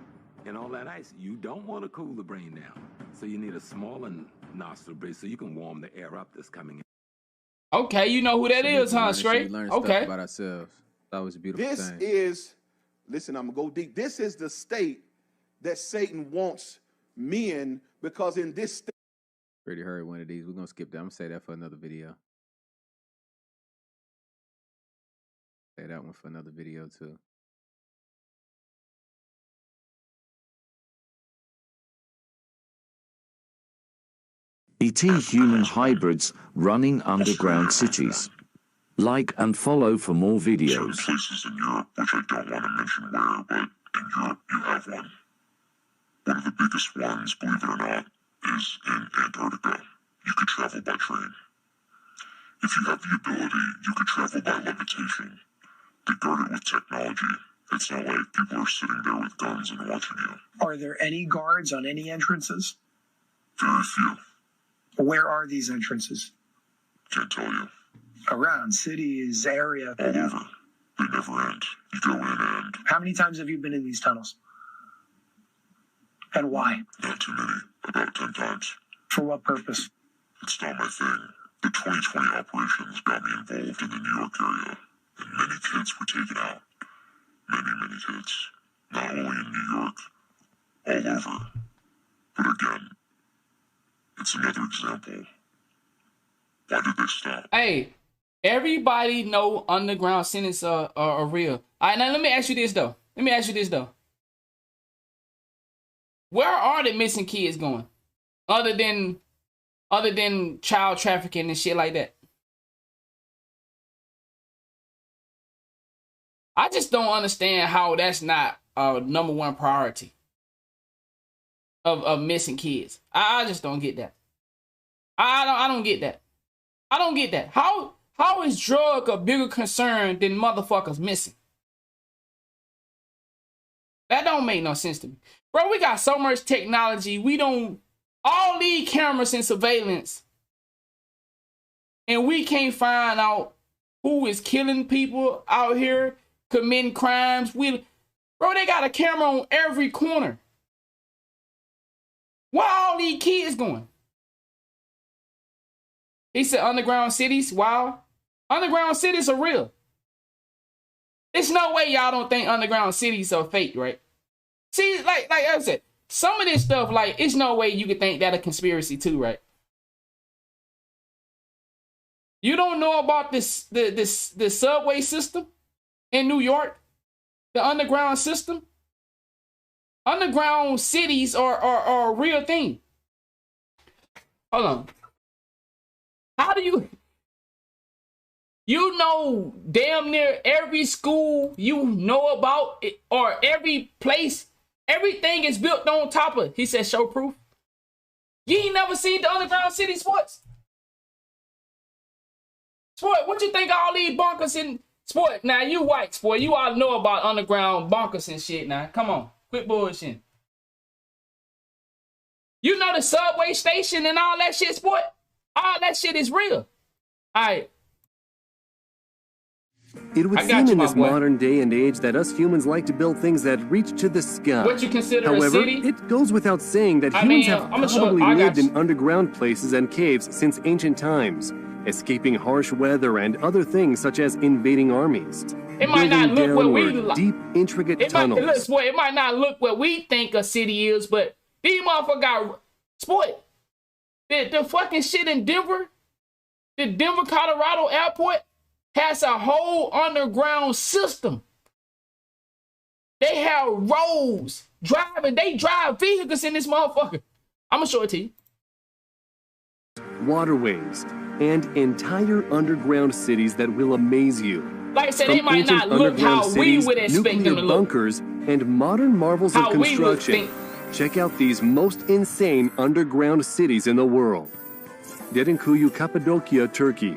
and all that ice, you don't want to cool the brain down. So you need a smaller nostril bridge so you can warm the air up that's coming in. Okay, you know who that is, huh, Straight? Okay. About ourselves. That was a beautiful this thing. Is, listen, I'm going to go deep. This is the state that Satan wants me in, because in this state. Already heard one of these. We're going to skip that. I'm going to say that for another video. Say that one for another video too. Human hybrids running underground cities. Like and follow for more videos. Places in Europe, which I don't want to mention where, but in Europe you have one. One of the biggest ones, believe it or not, is in Antarctica. You can travel by train. If you have the ability, you can travel by levitation. They guard it with technology. It's not like people are sitting there with guns and watching you. Are there any guards on any entrances? Very few. Where are these entrances? Can't tell you. Around cities, area? All over. They never end. You go in and... How many times have you been in these tunnels? And why? Not too many. About 10 times. For what purpose? It's not my thing. The 2020 operations got me involved in the New York area. And many kids were taken out. Many kids. Not only in New York, all over. But again, it's another example. Why did they stop? Hey, everybody know underground cities are real. All right, now let me ask you this though. Where are the missing kids going? Other than child trafficking and shit like that. I just don't understand how that's not a number one priority of missing kids. I just don't get that. I don't get that. I don't get that. How is drug a bigger concern than motherfuckers missing? That don't make no sense to me. Bro, we got so much technology. All these cameras and surveillance, and we can't find out who is killing people out here, committing crimes. Bro, they got a camera on every corner. Where all these kids going? He said underground cities. Wow. Underground cities are real. There's no way y'all don't think underground cities are fake, right? See, like I said, some of this stuff, like, it's no way you could think that a conspiracy too, right? You don't know about the subway system in New York, the underground system. Underground cities are a real thing. Hold on. How do you know damn near every school you know about it, or every place, everything is built on top of, he said, show proof. You ain't never seen the underground city, Sports? Sport, what you think all these bunkers in Sport? Now you white, Sport, you all know about underground bunkers and shit now. Come on, quit bullshitting. You know the subway station and all that shit, Sport? All that shit is real. All right. It would seem in this modern day and age that us humans like to build things that reach to the sky. What you consider However, a city? it goes without saying that humans have probably lived in underground places and caves since ancient times, escaping harsh weather and other things such as invading armies. It might not look what we like. Deep, intricate tunnels. It might not look what we think a city is, but these motherfuckers got Sport. The fucking shit in Denver, the Denver, Colorado airport has a whole underground system. They have roads driving. They drive vehicles in this motherfucker. I'm gonna show it to you. Waterways and entire underground cities that will amaze you. Like I said, they might not look how we would expect them to look. Bunkers and modern marvels of construction. Check out these most insane underground cities in the world. Derinkuyu, Cappadocia, Turkey.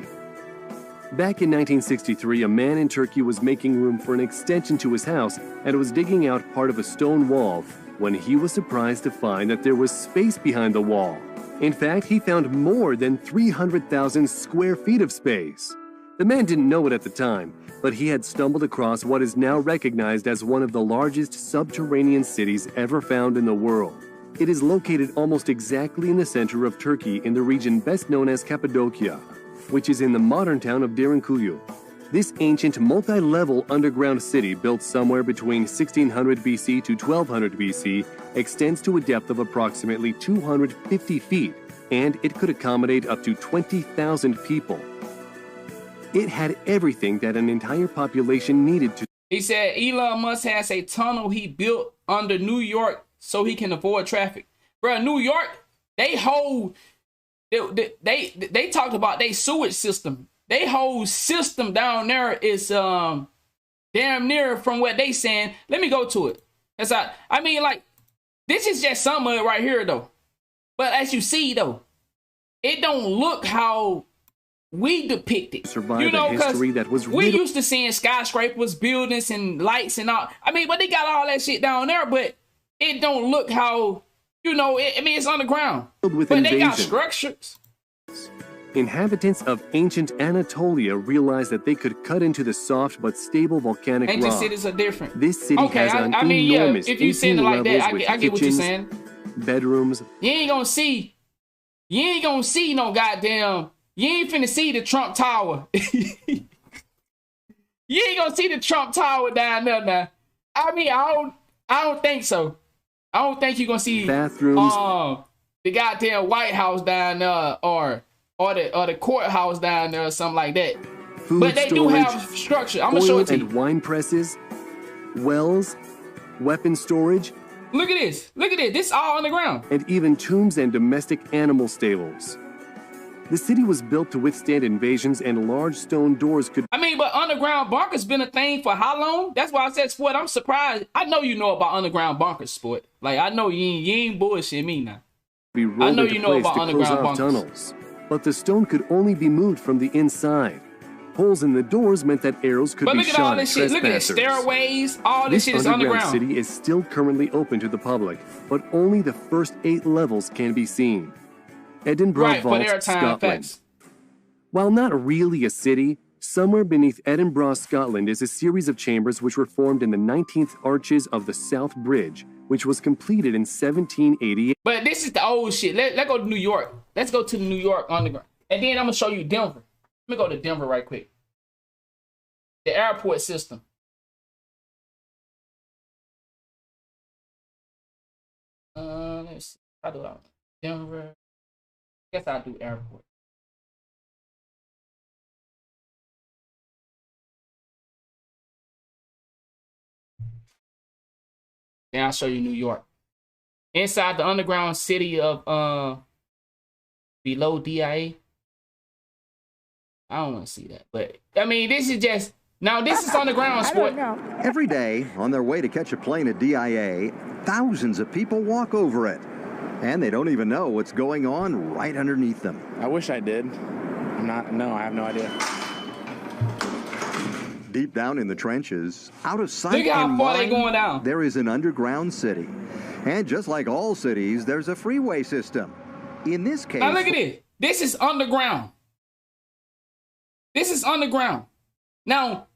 Back in 1963, a man in Turkey was making room for an extension to his house and was digging out part of a stone wall when he was surprised to find that there was space behind the wall. In fact, he found more than 300,000 square feet of space. The man didn't know it at the time, but he had stumbled across what is now recognized as one of the largest subterranean cities ever found in the world. It is located almost exactly in the center of Turkey in the region best known as Cappadocia, which is in the modern town of Derinkuyu. This ancient multi-level underground city, built somewhere between 1600 BC to 1200 BC, extends to a depth of approximately 250 feet, and it could accommodate up to 20,000 people. It had everything that an entire population needed to. He said Elon Musk has a tunnel he built under New York so he can avoid traffic. Bro, New York, they hold... They talked about their sewage system. Their whole system down there is damn near from what they saying. Let me go to it. I mean, like, this is just some of it right here though. But as you see though, it don't look how we depict it. You know, because we used to seeing skyscrapers, buildings, and lights and all. I mean, but they got all that shit down there, but it don't look how. You know, I mean, it's underground, but they got structures. Inhabitants of ancient Anatolia realized that they could cut into the soft but stable volcanic rock. Ancient cities are different. This city has an enormous if you saying it like that, I get what you're kitchens, saying. Bedrooms. You ain't gonna see no goddamn. You ain't finna see the Trump Tower. You ain't gonna see the Trump Tower down there now. I mean, I don't think so. I don't think you're gonna see bathrooms, the goddamn White House down there, or the courthouse down there, or something like that. Food but they storage, do have structure. I'm gonna show it to you. And wine presses, wells, weapon storage. Look at this. Look at this. This is all underground. And even tombs and domestic animal stables. The city was built to withstand invasions, and large stone doors could... I mean, but underground bunkers been a thing for how long? That's why I said, Sport, I'm surprised. I know you know about underground bunkers, Sport. Like, I know you ain't bullshit me now. I know you know about underground bunkers. Tunnels. But the stone could only be moved from the inside. Holes in the doors meant that arrows could be shot at trespassers. But look at all this shit. Look at this. Stairways. All this shit is underground. This city is still currently open to the public, but only the first 8 levels can be seen. Edinburgh Vault, Scotland. While not really a city, somewhere beneath Edinburgh, Scotland is a series of chambers which were formed in the 19th arches of the South Bridge, which was completed in 1788. But this is the old shit. Let's go to New York. Let's go to the New York underground. And then I'm going to show you Denver. Let me go to Denver right quick. The airport system. Let's see. I do Denver. Guess I'll do airport. Then I'll show you New York. Inside the underground city of below DIA. I don't want to see that, but I mean, this is just now. This is underground sport. Every day, on their way to catch a plane at DIA, thousands of people walk over it, and they don't even know what's going on right underneath them. I wish I did. No, I have no idea. Deep down in the trenches, out of sight Look how and far mind, they going down. there is an underground city. And just like all cities, there's a freeway system. In this case... Now look at this. This is underground. This is underground. Now,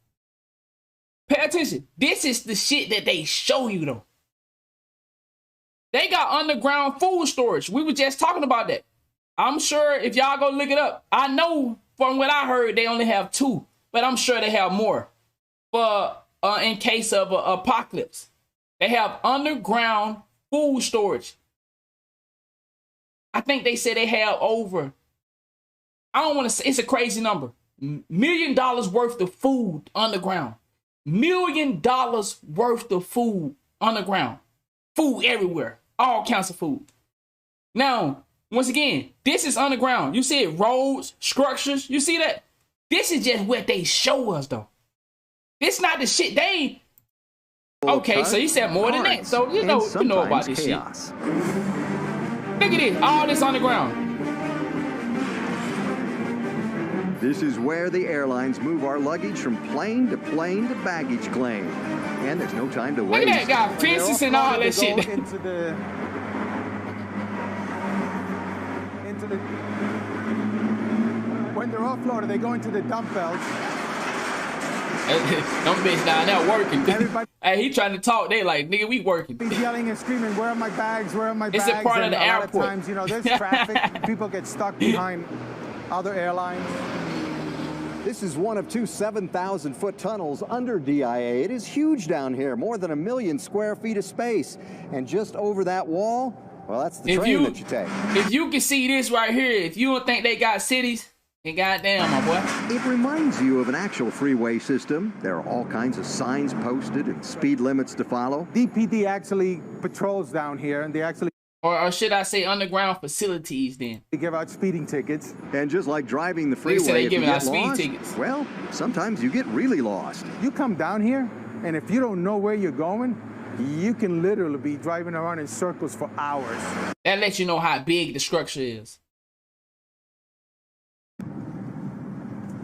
pay attention. This is the shit that they show you, though. They got underground food storage. We were just talking about that. I'm sure if y'all go look it up, I know from what I heard, they only have 2. But I'm sure they have more for in case of an apocalypse. They have underground food storage. I think they said they have over, I don't want to say, it's a crazy number, $1 million worth of food underground. $1 million worth of food underground. Food everywhere. All kinds of food. Now, once again, this is underground. You see it, roads, structures. You see that? This is just what they show us, though. This not the shit they... Okay, so you said more than that. So you know about this chaos. Shit. Look at this. All this underground. This is where the airlines move our luggage from plane to baggage claim. And there's no time to waste. Look at that guy, fences and all that shit. When they're offloaded, they go into the dump belts. Them bitch down there working. Hey, he trying to talk. They like, nigga, we working. He's yelling and screaming, where are my bags? Where are my bags? It's a part of the airport. A lot of times, you know, there's traffic. People get stuck behind other airlines. This is one of 2 7,000-foot tunnels under DIA. It is huge down here, more than 1 million square feet of space. And just over that wall, well, that's the train that you take. If you can see this right here, if you don't think they got cities, then goddamn, my boy. It reminds you of an actual freeway system. There are all kinds of signs posted and speed limits to follow. DPD actually patrols down here, and they actually... Or should I say underground facilities then? They give out speeding tickets. And just like driving the freeway, if you get lost, well, sometimes you get really lost. You come down here, and if you don't know where you're going, you can literally be driving around in circles for hours. That lets you know how big the structure is.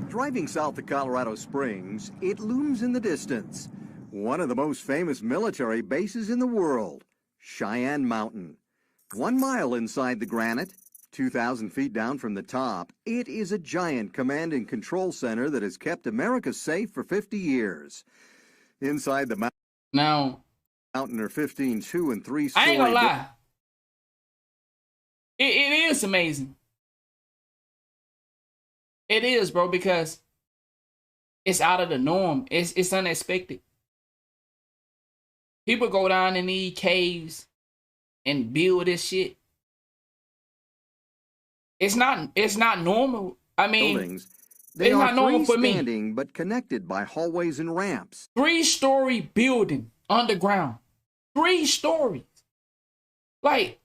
Driving south to Colorado Springs, it looms in the distance. One of the most famous military bases in the world, Cheyenne Mountain. 1 mile inside the granite, 2,000 feet down from the top, it is a giant command and control center that has kept America safe for 50 years. Inside the mountain are 15 2- and 3-story. I ain't gonna lie. It is amazing. It is, bro, because it's out of the norm. It's unexpected. People go down in these caves and build this shit. It's not normal. I mean, buildings. They it's are not normal for me. Standing, but connected by hallways and ramps. 3-story building underground. 3 stories. Like,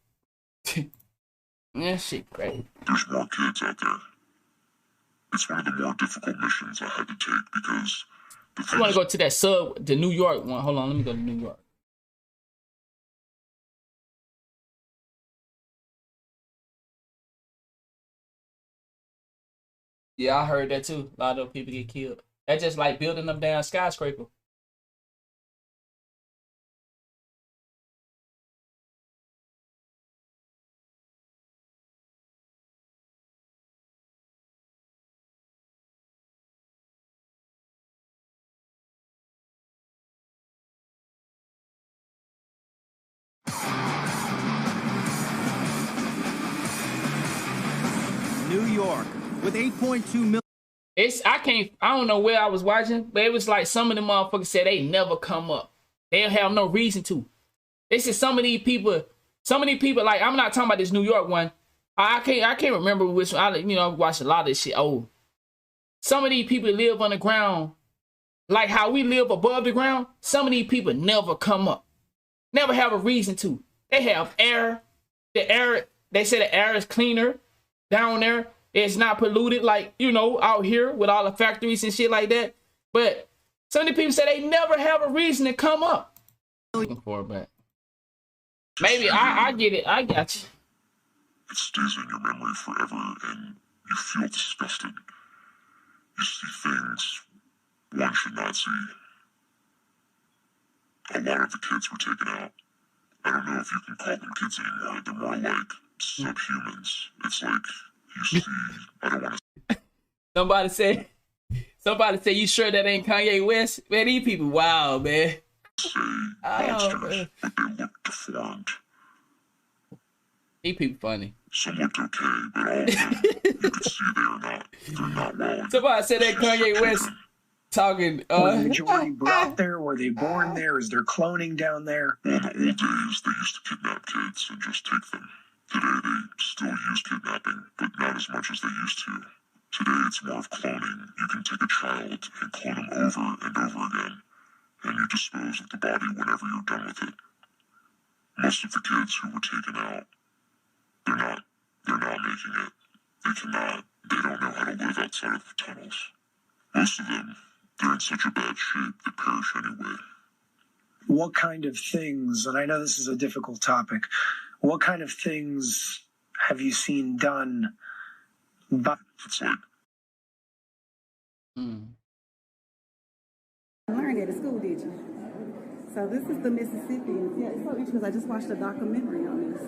that shit crazy. There's more kids out there. It's one of the more difficult missions I had to take because I want to go to that the New York one. Hold on, let me go to New York. Yeah, I heard that too. A lot of people get killed. That's just like building them down skyscraper. New York with 8.2 million. I don't know where I was watching, but it was like some of the motherfuckers said they never come up. They don't have no reason to. They said some of these people Some of these people, like, I'm not talking about this New York one. I can't remember which one. I've watched a lot of this shit. Oh, some of these people live underground, like how we live above the ground. Some of these people never come up, never have a reason to. They have air. The air, they say the air is cleaner down there. It's not polluted like, out here with all the factories and shit like that. But some of the people say they never have a reason to come up. Looking for it, but maybe I get it. I got you. It stays in your memory forever, and you feel disgusted. You see things one should not see. A lot of the kids were taken out. I don't know if you can call them kids anymore. They're more like subhumans. It's like you see. I don't want to. Somebody say, you sure that ain't Kanye West? Man, these people wild, man. Say monsters, but they look deformed. These people funny. Some looked okay, but all of them, you could see they're not well. Somebody said that Kanye West talking. Were the majority brought there? Were they born there? Is there cloning down there? Well, in the old days, they used to kidnap kids and just take them. Today, they still use kidnapping, but not as much as they used to. Today, it's more of cloning. You can take a child and clone him over and over again, and you dispose of the body whenever you're done with it. Most of the kids who were taken out, they're not making it. They cannot. They don't know how to live outside of the tunnels. Most of them, they're in such a bad shape, they perish anyway. What kind of things, and I know this is a difficult topic, what kind of things have you seen done by... It's like... I learned at a school, did you? So this is the Mississippians. Yeah, it's so interesting because I just watched a documentary on this.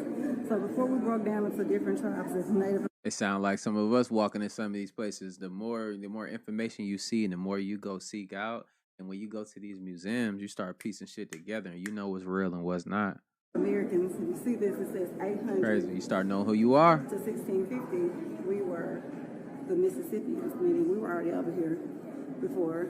So before we broke down into different tribes, it's Native. It sounds like some of us walking in some of these places. The more information you see, and the more you go seek out, and when you go to these museums, you start piecing shit together, and you know what's real and what's not. Americans, you see this, it says 800. Crazy. You start knowing who you are. To 1650, we were the Mississippians, meaning we were already over here before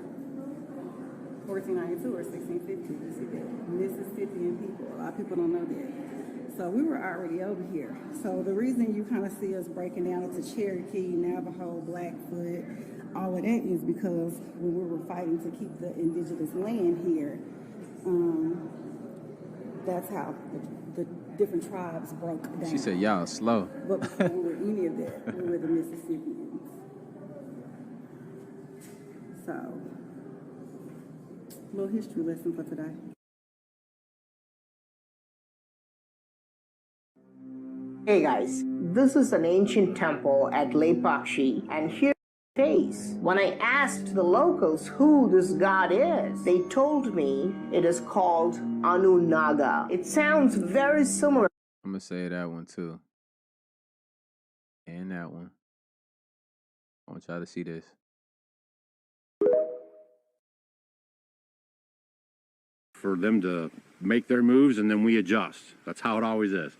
1492 or 1650. You see that? Mississippian people. A lot of people don't know that. So we were already over here. So the reason you kind of see us breaking down into Cherokee, Navajo, Blackfoot, all of that is because when we were fighting to keep the indigenous land here, that's how the different tribes broke down. She said, y'all slow. But before we were any of that, we were the Mississippians. So, little history lesson for today. Hey guys, this is an ancient temple at Lepakshi, and here's the face. When I asked the locals who this god is, they told me it is called Anunaga. It sounds very similar. I'm gonna say that one too. And that one. I want y'all to see this. For them to make their moves, and then we adjust. That's how it always is.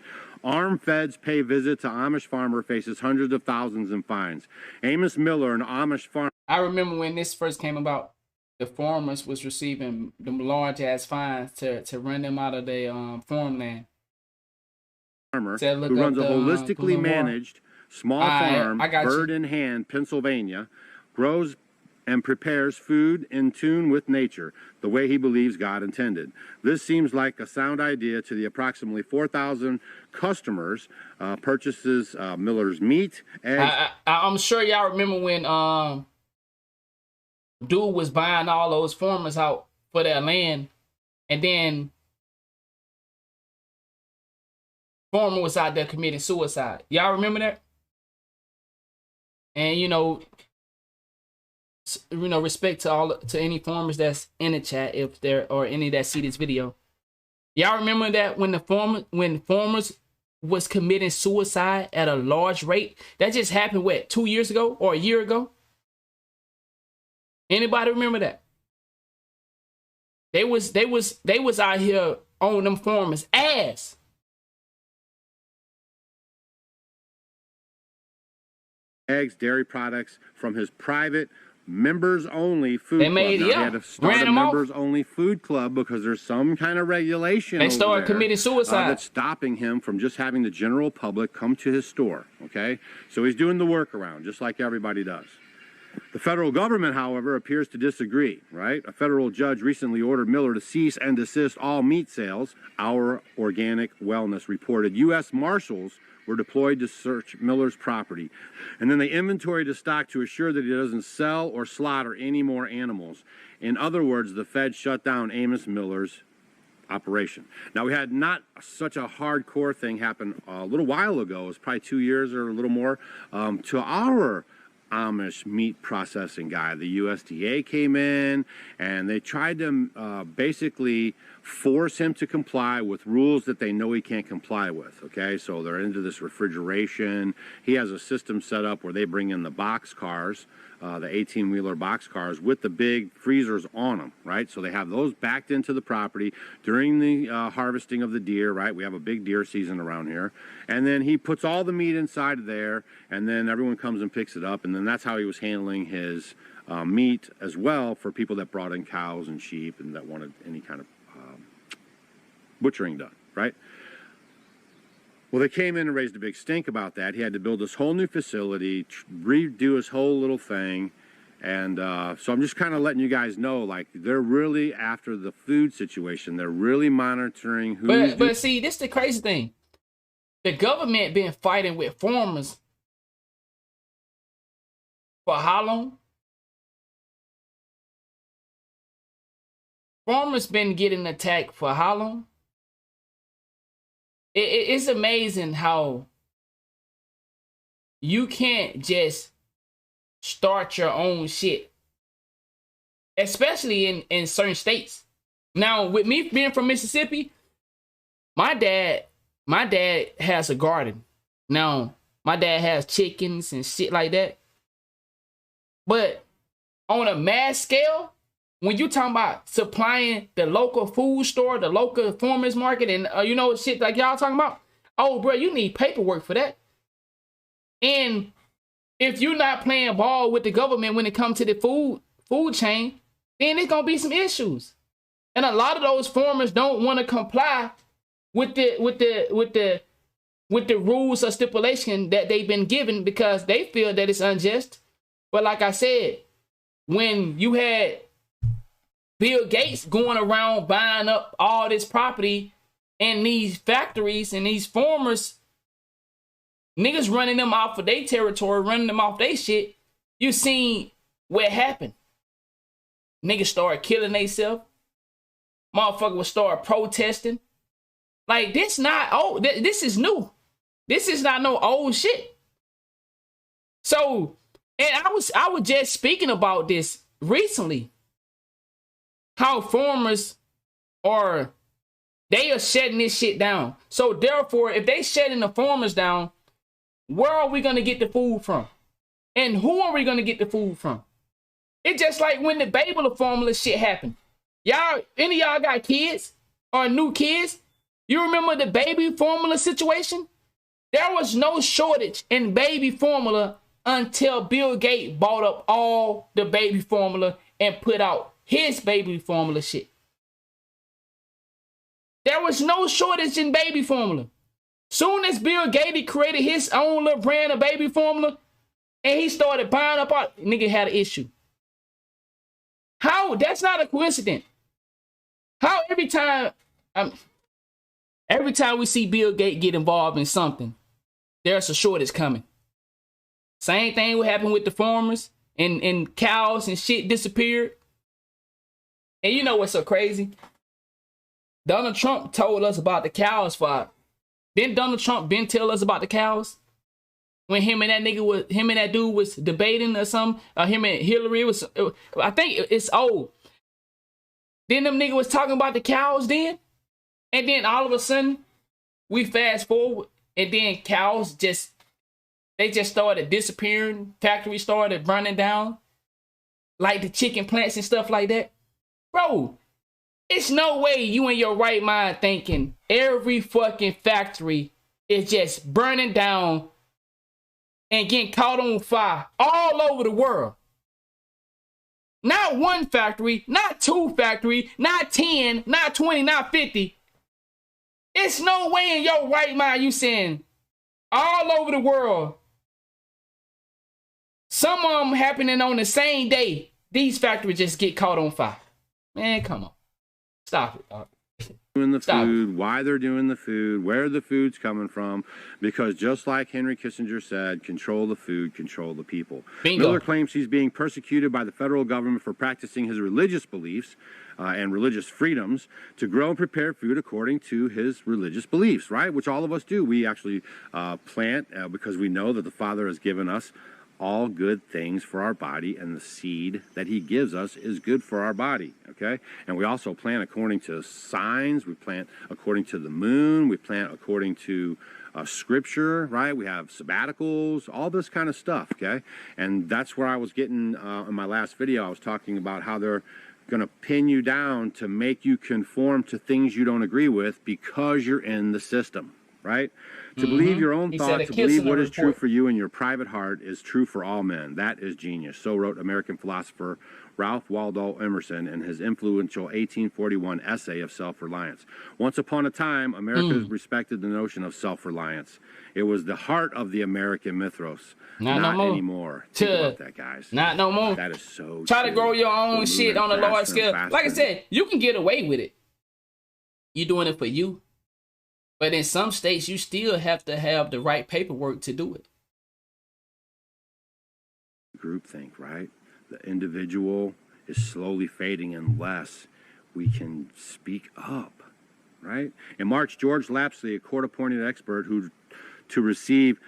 Armed feds pay visit to Amish farmer faces hundreds of thousands in fines. Amos Miller, an Amish farmer. I remember when this first came about, the farmers was receiving the large ass fines to run them out of their farmland. Farmer who runs a holistically managed small farm, bird in hand, Pennsylvania, grows and prepares food in tune with nature, the way he believes God intended. This seems like a sound idea to the approximately 4,000 customers purchases Miller's meat. I'm sure y'all remember when dude was buying all those farmers out for their land, and then farmer was out there committing suicide. Y'all remember that? And respect to any farmers that's in the chat, if there or any that see this video. Y'all remember that when farmers was committing suicide at a large rate? That just happened 2 years ago or a year ago? Anybody remember that? They was out here on them farmers' ass. Eggs, dairy products from his private members only food They made, club. Now, yeah, they had to start ran a them off. members only food club because there's some kind of regulation They over started there, committing suicide. that's stopping him from just having the general public come to his store. Okay, so he's doing the workaround just like everybody does. The federal government, however, appears to disagree, right? A federal judge recently ordered Miller to cease and desist all meat sales. Our Organic Wellness reported U.S. Marshals were deployed to search Miller's property, and then they inventoried his stock to assure that he doesn't sell or slaughter any more animals. In other words, the Fed shut down Amos Miller's operation. Now, we had not such a hardcore thing happen a little while ago. It was probably 2 years or a little more, to our Amish meat processing guy. The USDA came in and they tried to basically force him to comply with rules that they know he can't comply with. Okay, so they're into this refrigeration. He has a system set up where they bring in the box cars, the 18-wheeler box cars with the big freezers on them, right? So they have those backed into the property during the harvesting of the deer, right? We have a big deer season around here. And then he puts all the meat inside of there, and then everyone comes and picks it up, and then that's how he was handling his meat as well for people that brought in cows and sheep and that wanted any kind of butchering done, right? Well, they came in and raised a big stink about that. He had to build this whole new facility, redo his whole little thing. And so I'm just kind of letting you guys know, like, they're really after the food situation. They're really monitoring who. But see, this is the crazy thing. The government been fighting with farmers for how long? Farmers been getting attacked for how long? It's amazing how you can't just start your own shit, especially in certain states. Now, with me being from Mississippi, my dad has a garden. Now, my dad has chickens and shit like that. But on a mass scale, when you talking about supplying the local food store, the local farmers market, and you know, shit like y'all talking about, oh, bro, you need paperwork for that. And if you're not playing ball with the government when it comes to the food chain, then there's gonna be some issues. And a lot of those farmers don't want to comply with the rules or stipulation that they've been given because they feel that it's unjust. But like I said, when you had Bill Gates going around buying up all this property and these factories and these farmers, niggas running them off of their territory, running them off their shit, you seen what happened. Niggas started killing themselves. Motherfucker would start protesting. Like, this not old. This is new. This is not no old shit. So, and I was just speaking about this recently. How farmers they are shutting this shit down. So therefore, if they shutting the farmers down, where are we going to get the food from? And who are we going to get the food from? It's just like when the baby formula shit happened. Y'all, any of y'all got kids or new kids? You remember the baby formula situation? There was no shortage in baby formula until Bill Gates bought up all the baby formula and put out his baby formula shit. There was no shortage in baby formula. Soon as Bill Gates created his own little brand of baby formula and he started buying up all, nigga had an issue. How? That's not a coincidence. How every time we see Bill Gates get involved in something, there's a shortage coming. Same thing would happen with the farmers and cows and shit disappeared. And you know what's so crazy? Donald Trump told us about the cows for. Didn't Donald Trump tell us about the cows? When him and that dude was debating or something, him and Hillary was. I think it's old. Then them nigga was talking about the cows then, and then all of a sudden we fast forward, and then cows just started disappearing. Factories started burning down, like the chicken plants and stuff like that. Bro, it's no way you in your right mind thinking every fucking factory is just burning down and getting caught on fire all over the world. Not one factory, not two factory, not 10, not 20, not 50. It's no way in your right mind you saying all over the world, some of them happening on the same day, these factories just get caught on fire. Man, come on. Stop it, dog. Doing the food, why they're doing the food, where the food's coming from, because just like Henry Kissinger said, control the food, control the people. Bingo. Miller claims he's being persecuted by the federal government for practicing his religious beliefs and religious freedoms to grow and prepare food according to his religious beliefs, right? Which all of us do. We actually plant because we know that the Father has given us all good things for our body, and the seed that he gives us is good for our body, okay? And we also plant according to signs. We plant according to the moon. We plant according to scripture, right? We have sabbaticals, all this kind of stuff, okay? And that's where I was getting in my last video. I was talking about how they're going to pin you down to make you conform to things you don't agree with because you're in the system, right? To believe your own thoughts, to believe what is true for you in your private heart is true for all men. That is genius. So wrote American philosopher Ralph Waldo Emerson in his influential 1841 essay of self-reliance. Once upon a time, America respected the notion of self-reliance. It was the heart of the American mythos. Not no anymore. Think about that, guys. Not no more. That is so Try true. to grow your own shit on a large scale. Like I said, you can get away with it. You're doing it for you. But in some states, you still have to have the right paperwork to do it. Groupthink, right? The individual is slowly fading unless we can speak up, right? In March, George Lapsley, a court-appointed expert to receive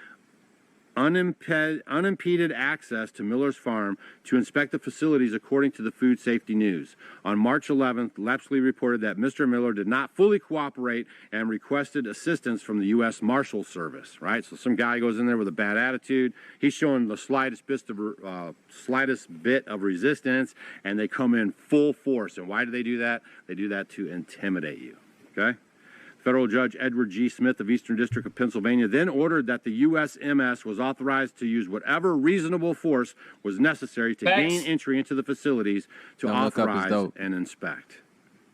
unimpeded access to Miller's farm to inspect the facilities according to the Food Safety News. On March 11th, Lapsley reported that Mr. Miller did not fully cooperate and requested assistance from the U.S. Marshal Service, right? So some guy goes in there with a bad attitude. He's showing the slightest bit of resistance, and they come in full force. And why do they do that? They do that to intimidate you, okay? Federal Judge Edward G. Smith of Eastern District of Pennsylvania then ordered that the USMS was authorized to use whatever reasonable force was necessary to gain entry into the facilities to authorize and inspect.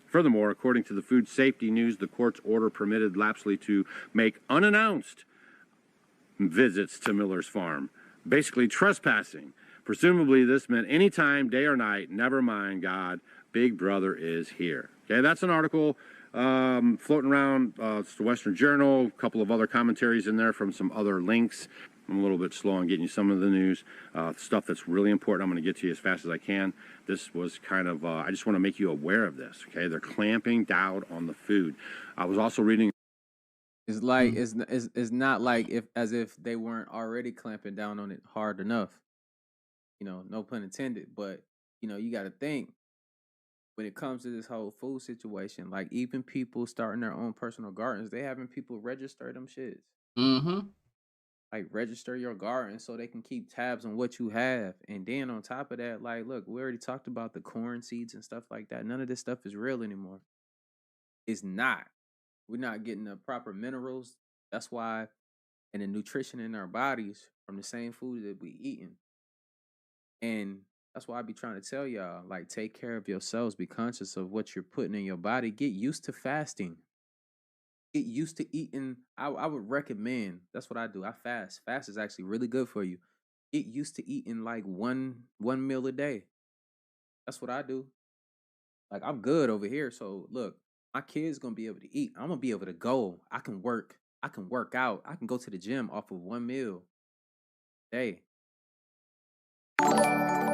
Furthermore, according to the Food Safety News, the court's order permitted Lapsley to make unannounced visits to Miller's farm, basically trespassing. Presumably, this meant anytime, day or night, never mind God, Big Brother is here. Okay, that's an article floating around. It's the Western Journal, a couple of other commentaries in there from some other links. I'm a little bit slow on getting you some of the news, stuff that's really important. I'm going to get to you as fast as I can. This was kind of, I just want to make you aware of this, okay? They're clamping down on the food. I was also reading. It's like, it's not like as if they weren't already clamping down on it hard enough. You know, no pun intended, but, you know, you got to think. When it comes to this whole food situation, like even people starting their own personal gardens, they having people register them shits. Mm-hmm. Like register your garden so they can keep tabs on what you have. And then on top of that, like, look, we already talked about the corn seeds and stuff like that. None of this stuff is real anymore. It's not. We're not getting the proper minerals. That's why, and the nutrition in our bodies from the same food that we eating. And that's why I be trying to tell y'all, like, take care of yourselves. Be conscious of what you're putting in your body. Get used to fasting. Get used to eating. I would recommend, that's what I do. I fast. Fast is actually really good for you. Get used to eating like one meal a day. That's what I do. Like, I'm good over here. So look, my kid's going to be able to eat. I'm going to be able to go. I can work out. I can go to the gym off of one meal a day.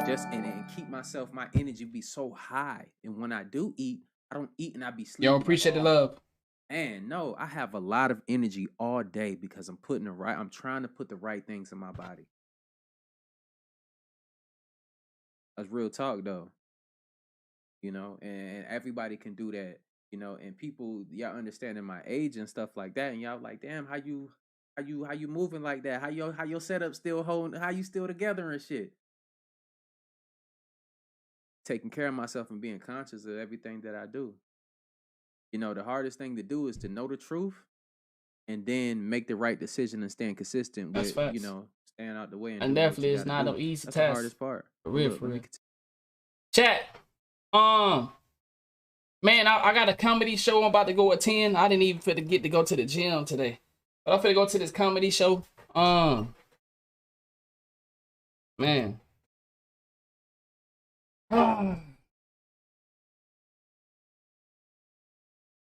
Just and keep myself, my energy be so high. And when I do eat, I don't eat and I be sleeping. Yo, appreciate the love. And no, I have a lot of energy all day because I'm trying to put the right things in my body. That's real talk though. You know, and everybody can do that, you know, and people, y'all understanding my age and stuff like that, and y'all like, damn, how you moving like that? How your setup still holding, how you still together and shit? Taking care of myself and being conscious of everything that I do. You know, the hardest thing to do is to know the truth and then make the right decision and staying consistent with, you know, staying out the way. And definitely it's not an easy task. That's the hardest part. For real. Chat. Man, I got a comedy show I'm about to go attend. I didn't even fit to get to go to the gym today. But I'm finna go to this comedy show. Man.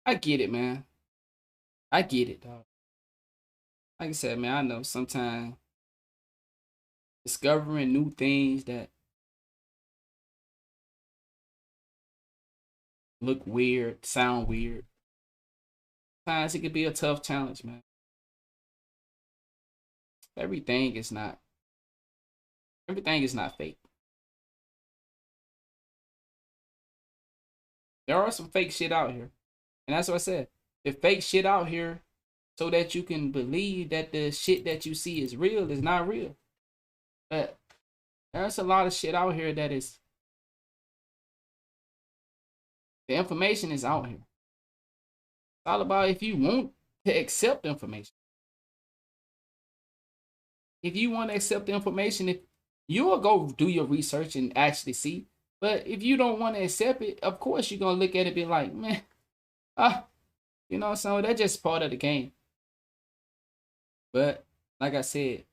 I get it, man. I get it, dog. Like I said, man, I know sometimes discovering new things that look weird, sound weird. Sometimes it could be a tough challenge, man. Everything is not fake. There are some fake shit out here. And that's what I said. The fake shit out here so that you can believe that the shit that you see is real is not real. But there's a lot of shit out here that is, the information is out here. It's all about if you want to accept information. If you want to accept the information, if you will go do your research and actually see. But if you don't want to accept it, of course you're going to look at it and be like, man, you know, so that's just part of the game. But like I said,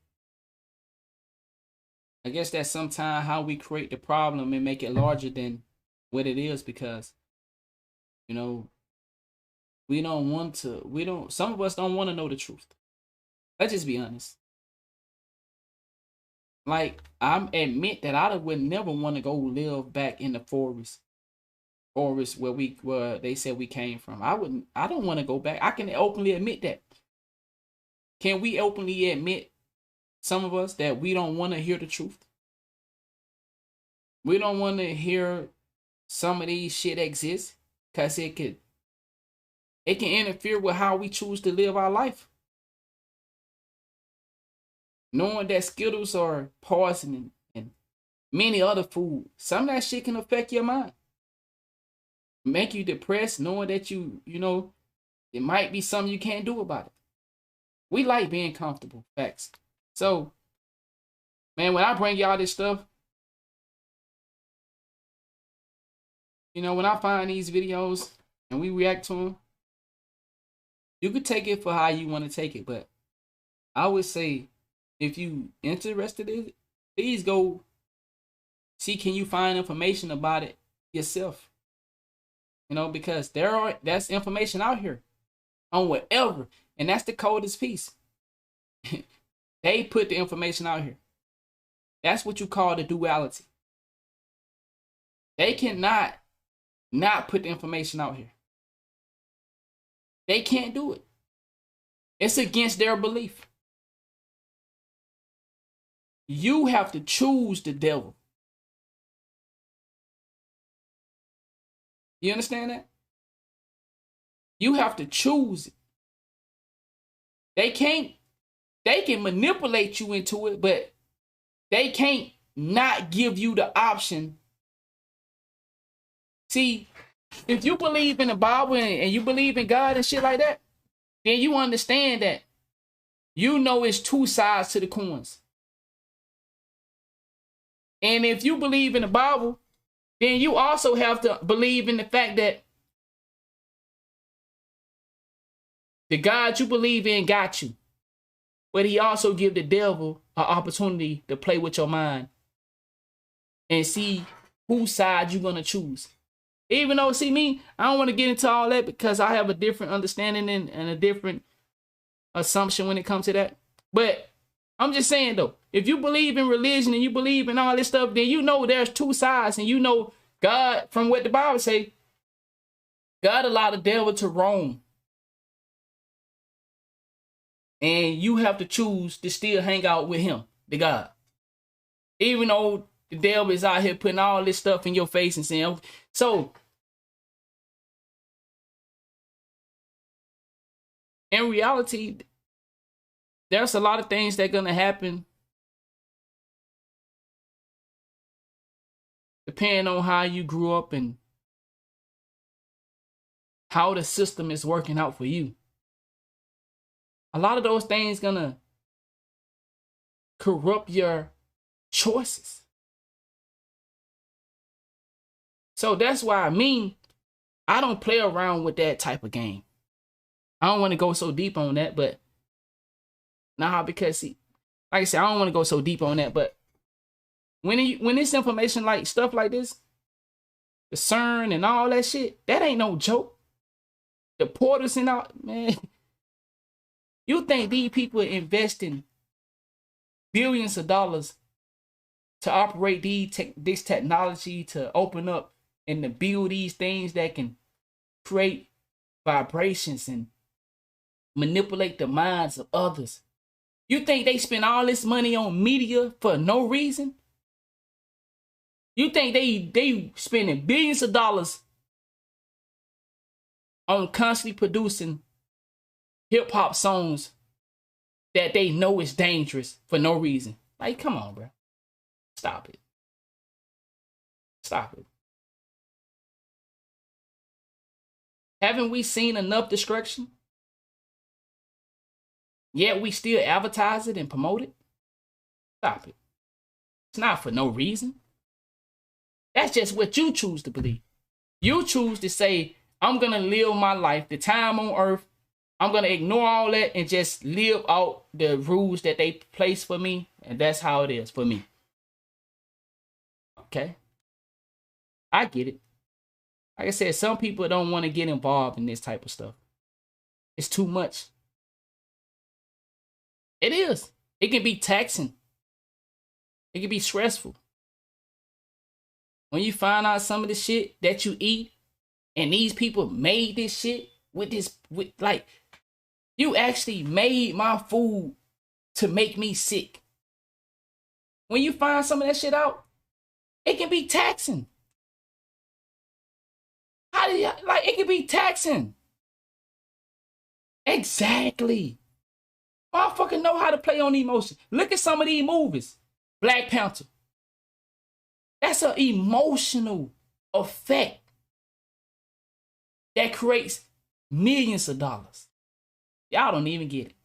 I guess that's sometimes how we create the problem and make it larger than what it is, because, you know, some of us don't want to know the truth. Let's just be honest. Like, I admit that I would never want to go live back in the forest where they said we came from. I don't want to go back. I can openly admit that. Can we openly admit, some of us, that we don't want to hear the truth? We don't want to hear some of these shit exist because it can interfere with how we choose to live our life. Knowing that Skittles are poison and many other foods, some of that shit can affect your mind. Make you depressed, knowing that you know, it might be something you can't do about it. We like being comfortable, facts. So, man, when I bring y'all this stuff, you know, when I find these videos and we react to them, you could take it for how you want to take it. But I would say, if you interested in it, please go see, can you find information about it yourself? You know, because that's information out here on whatever. And that's the coldest piece. They put the information out here. That's what you call the duality. They cannot not put the information out here. They can't do it. It's against their belief. You have to choose the devil. You understand that? You have to choose it. They can manipulate you into it, but they can't not give you the option. See, if you believe in the Bible and you believe in God and shit like that, then you understand that, you know, it's two sides to the coins. And if you believe in the Bible, then you also have to believe in the fact that the God you believe in got you. But he also give the devil an opportunity to play with your mind and see whose side you're going to choose. Even though, see me, I don't want to get into all that because I have a different understanding and a different assumption when it comes to that. But I'm just saying, though, if you believe in religion and you believe in all this stuff, then you know there's two sides. And you know God, from what the Bible say, God allowed the devil to roam. And you have to choose to still hang out with him, the God. Even though the devil is out here putting all this stuff in your face and saying, so in reality, there's a lot of things that are going to happen depending on how you grew up and how the system is working out for you. A lot of those things going to corrupt your choices. So that's why I don't play around with that type of game. I don't want to go so deep on that, but because see, like I said, I don't want to go so deep on that, but when this information like stuff like this, the CERN and all that shit, that ain't no joke. The portals and all, man. You think these people are investing billions of dollars to operate this technology to open up and to build these things that can create vibrations and manipulate the minds of others? You think they spend all this money on media for no reason? You think they spending billions of dollars on constantly producing hip-hop songs that they know is dangerous for no reason? Like, come on, bro. Stop it. Stop it. Haven't we seen enough destruction? Yet we still advertise it and promote it? Stop it. It's not for no reason. That's just what you choose to believe. You choose to say, I'm going to live my life, the time on earth. I'm going to ignore all that and just live out the rules that they place for me. And that's how it is for me. Okay? I get it. Like I said, some people don't want to get involved in this type of stuff. It's too much. It is. It can be taxing. It can be stressful. When you find out some of the shit that you eat, and these people made this shit with like, you actually made my food to make me sick. When you find some of that shit out, it can be taxing. How do you, like, it can be taxing. Exactly. Motherfucker know how to play on emotion. Look at some of these movies. Black Panther. That's an emotional effect that creates millions of dollars. Y'all don't even get it.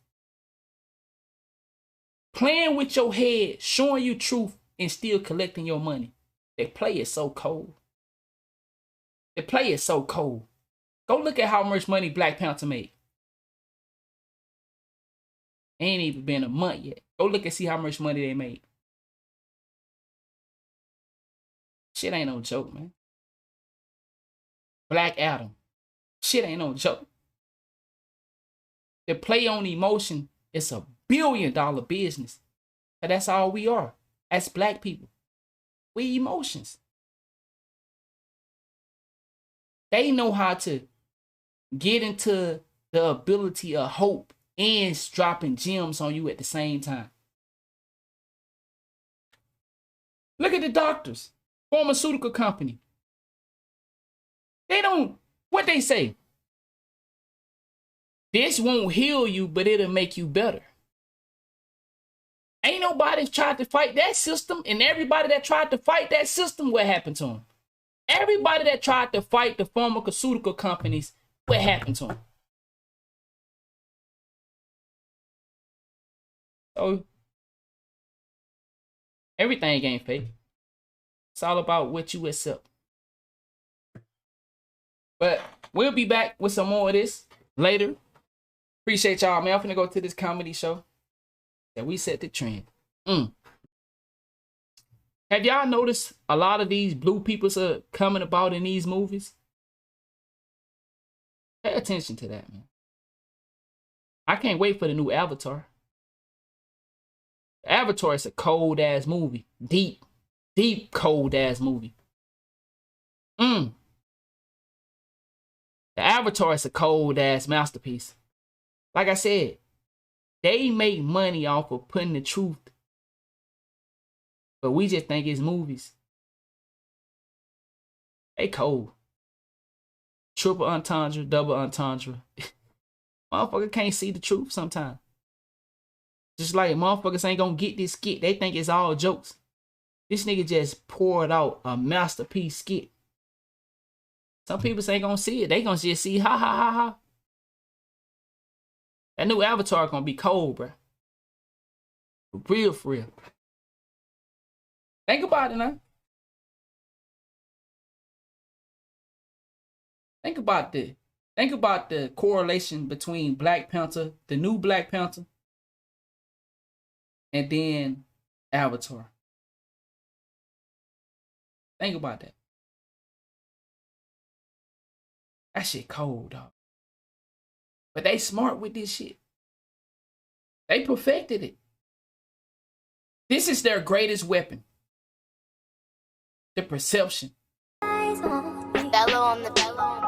Playing with your head, showing you truth, and still collecting your money. The play is so cold. The play is so cold. Go look at how much money Black Panther made. Ain't even been a month yet. Go look and see how much money they made. Shit ain't no joke, man. Black Adam. Shit ain't no joke. The play on emotion is a billion-dollar business. And that's all we are as black people. We emotions. They know how to get into the ability of hope and dropping gems on you at the same time. Look at the doctors, pharmaceutical company. They don't, what they say? This won't heal you, but it'll make you better. Ain't nobody tried to fight that system, and everybody that tried to fight that system, what happened to them? Everybody that tried to fight the pharmaceutical companies, what happened to them? So, everything ain't fake. It's all about what you accept. But we'll be back with some more of this later. Appreciate y'all, man. I'm finna go to this comedy show that we set the trend. Have y'all noticed a lot of these blue peoples are coming about in these movies? Pay attention to that, man. I can't wait for the new Avatar. Avatar is a cold ass movie. Deep cold ass movie. The Avatar is a cold ass masterpiece. Like I said, they make money off of putting the truth, but we just think it's movies. They cold. Triple entendre, double entendre. Motherfucker can't see the truth sometimes. Just like motherfuckers ain't gonna get this skit. They think it's all jokes. This nigga just poured out a masterpiece skit. Some people ain't gonna see it. They gonna just see ha ha ha ha. That new Avatar gonna be cold, bro. For real. Think about it now. Think about the correlation between Black Panther, the new Black Panther, and then Avatar. Think about that. That shit cold, dog. But they smart with this shit. They perfected it. This is their greatest weapon. The perception. Bello on the bello.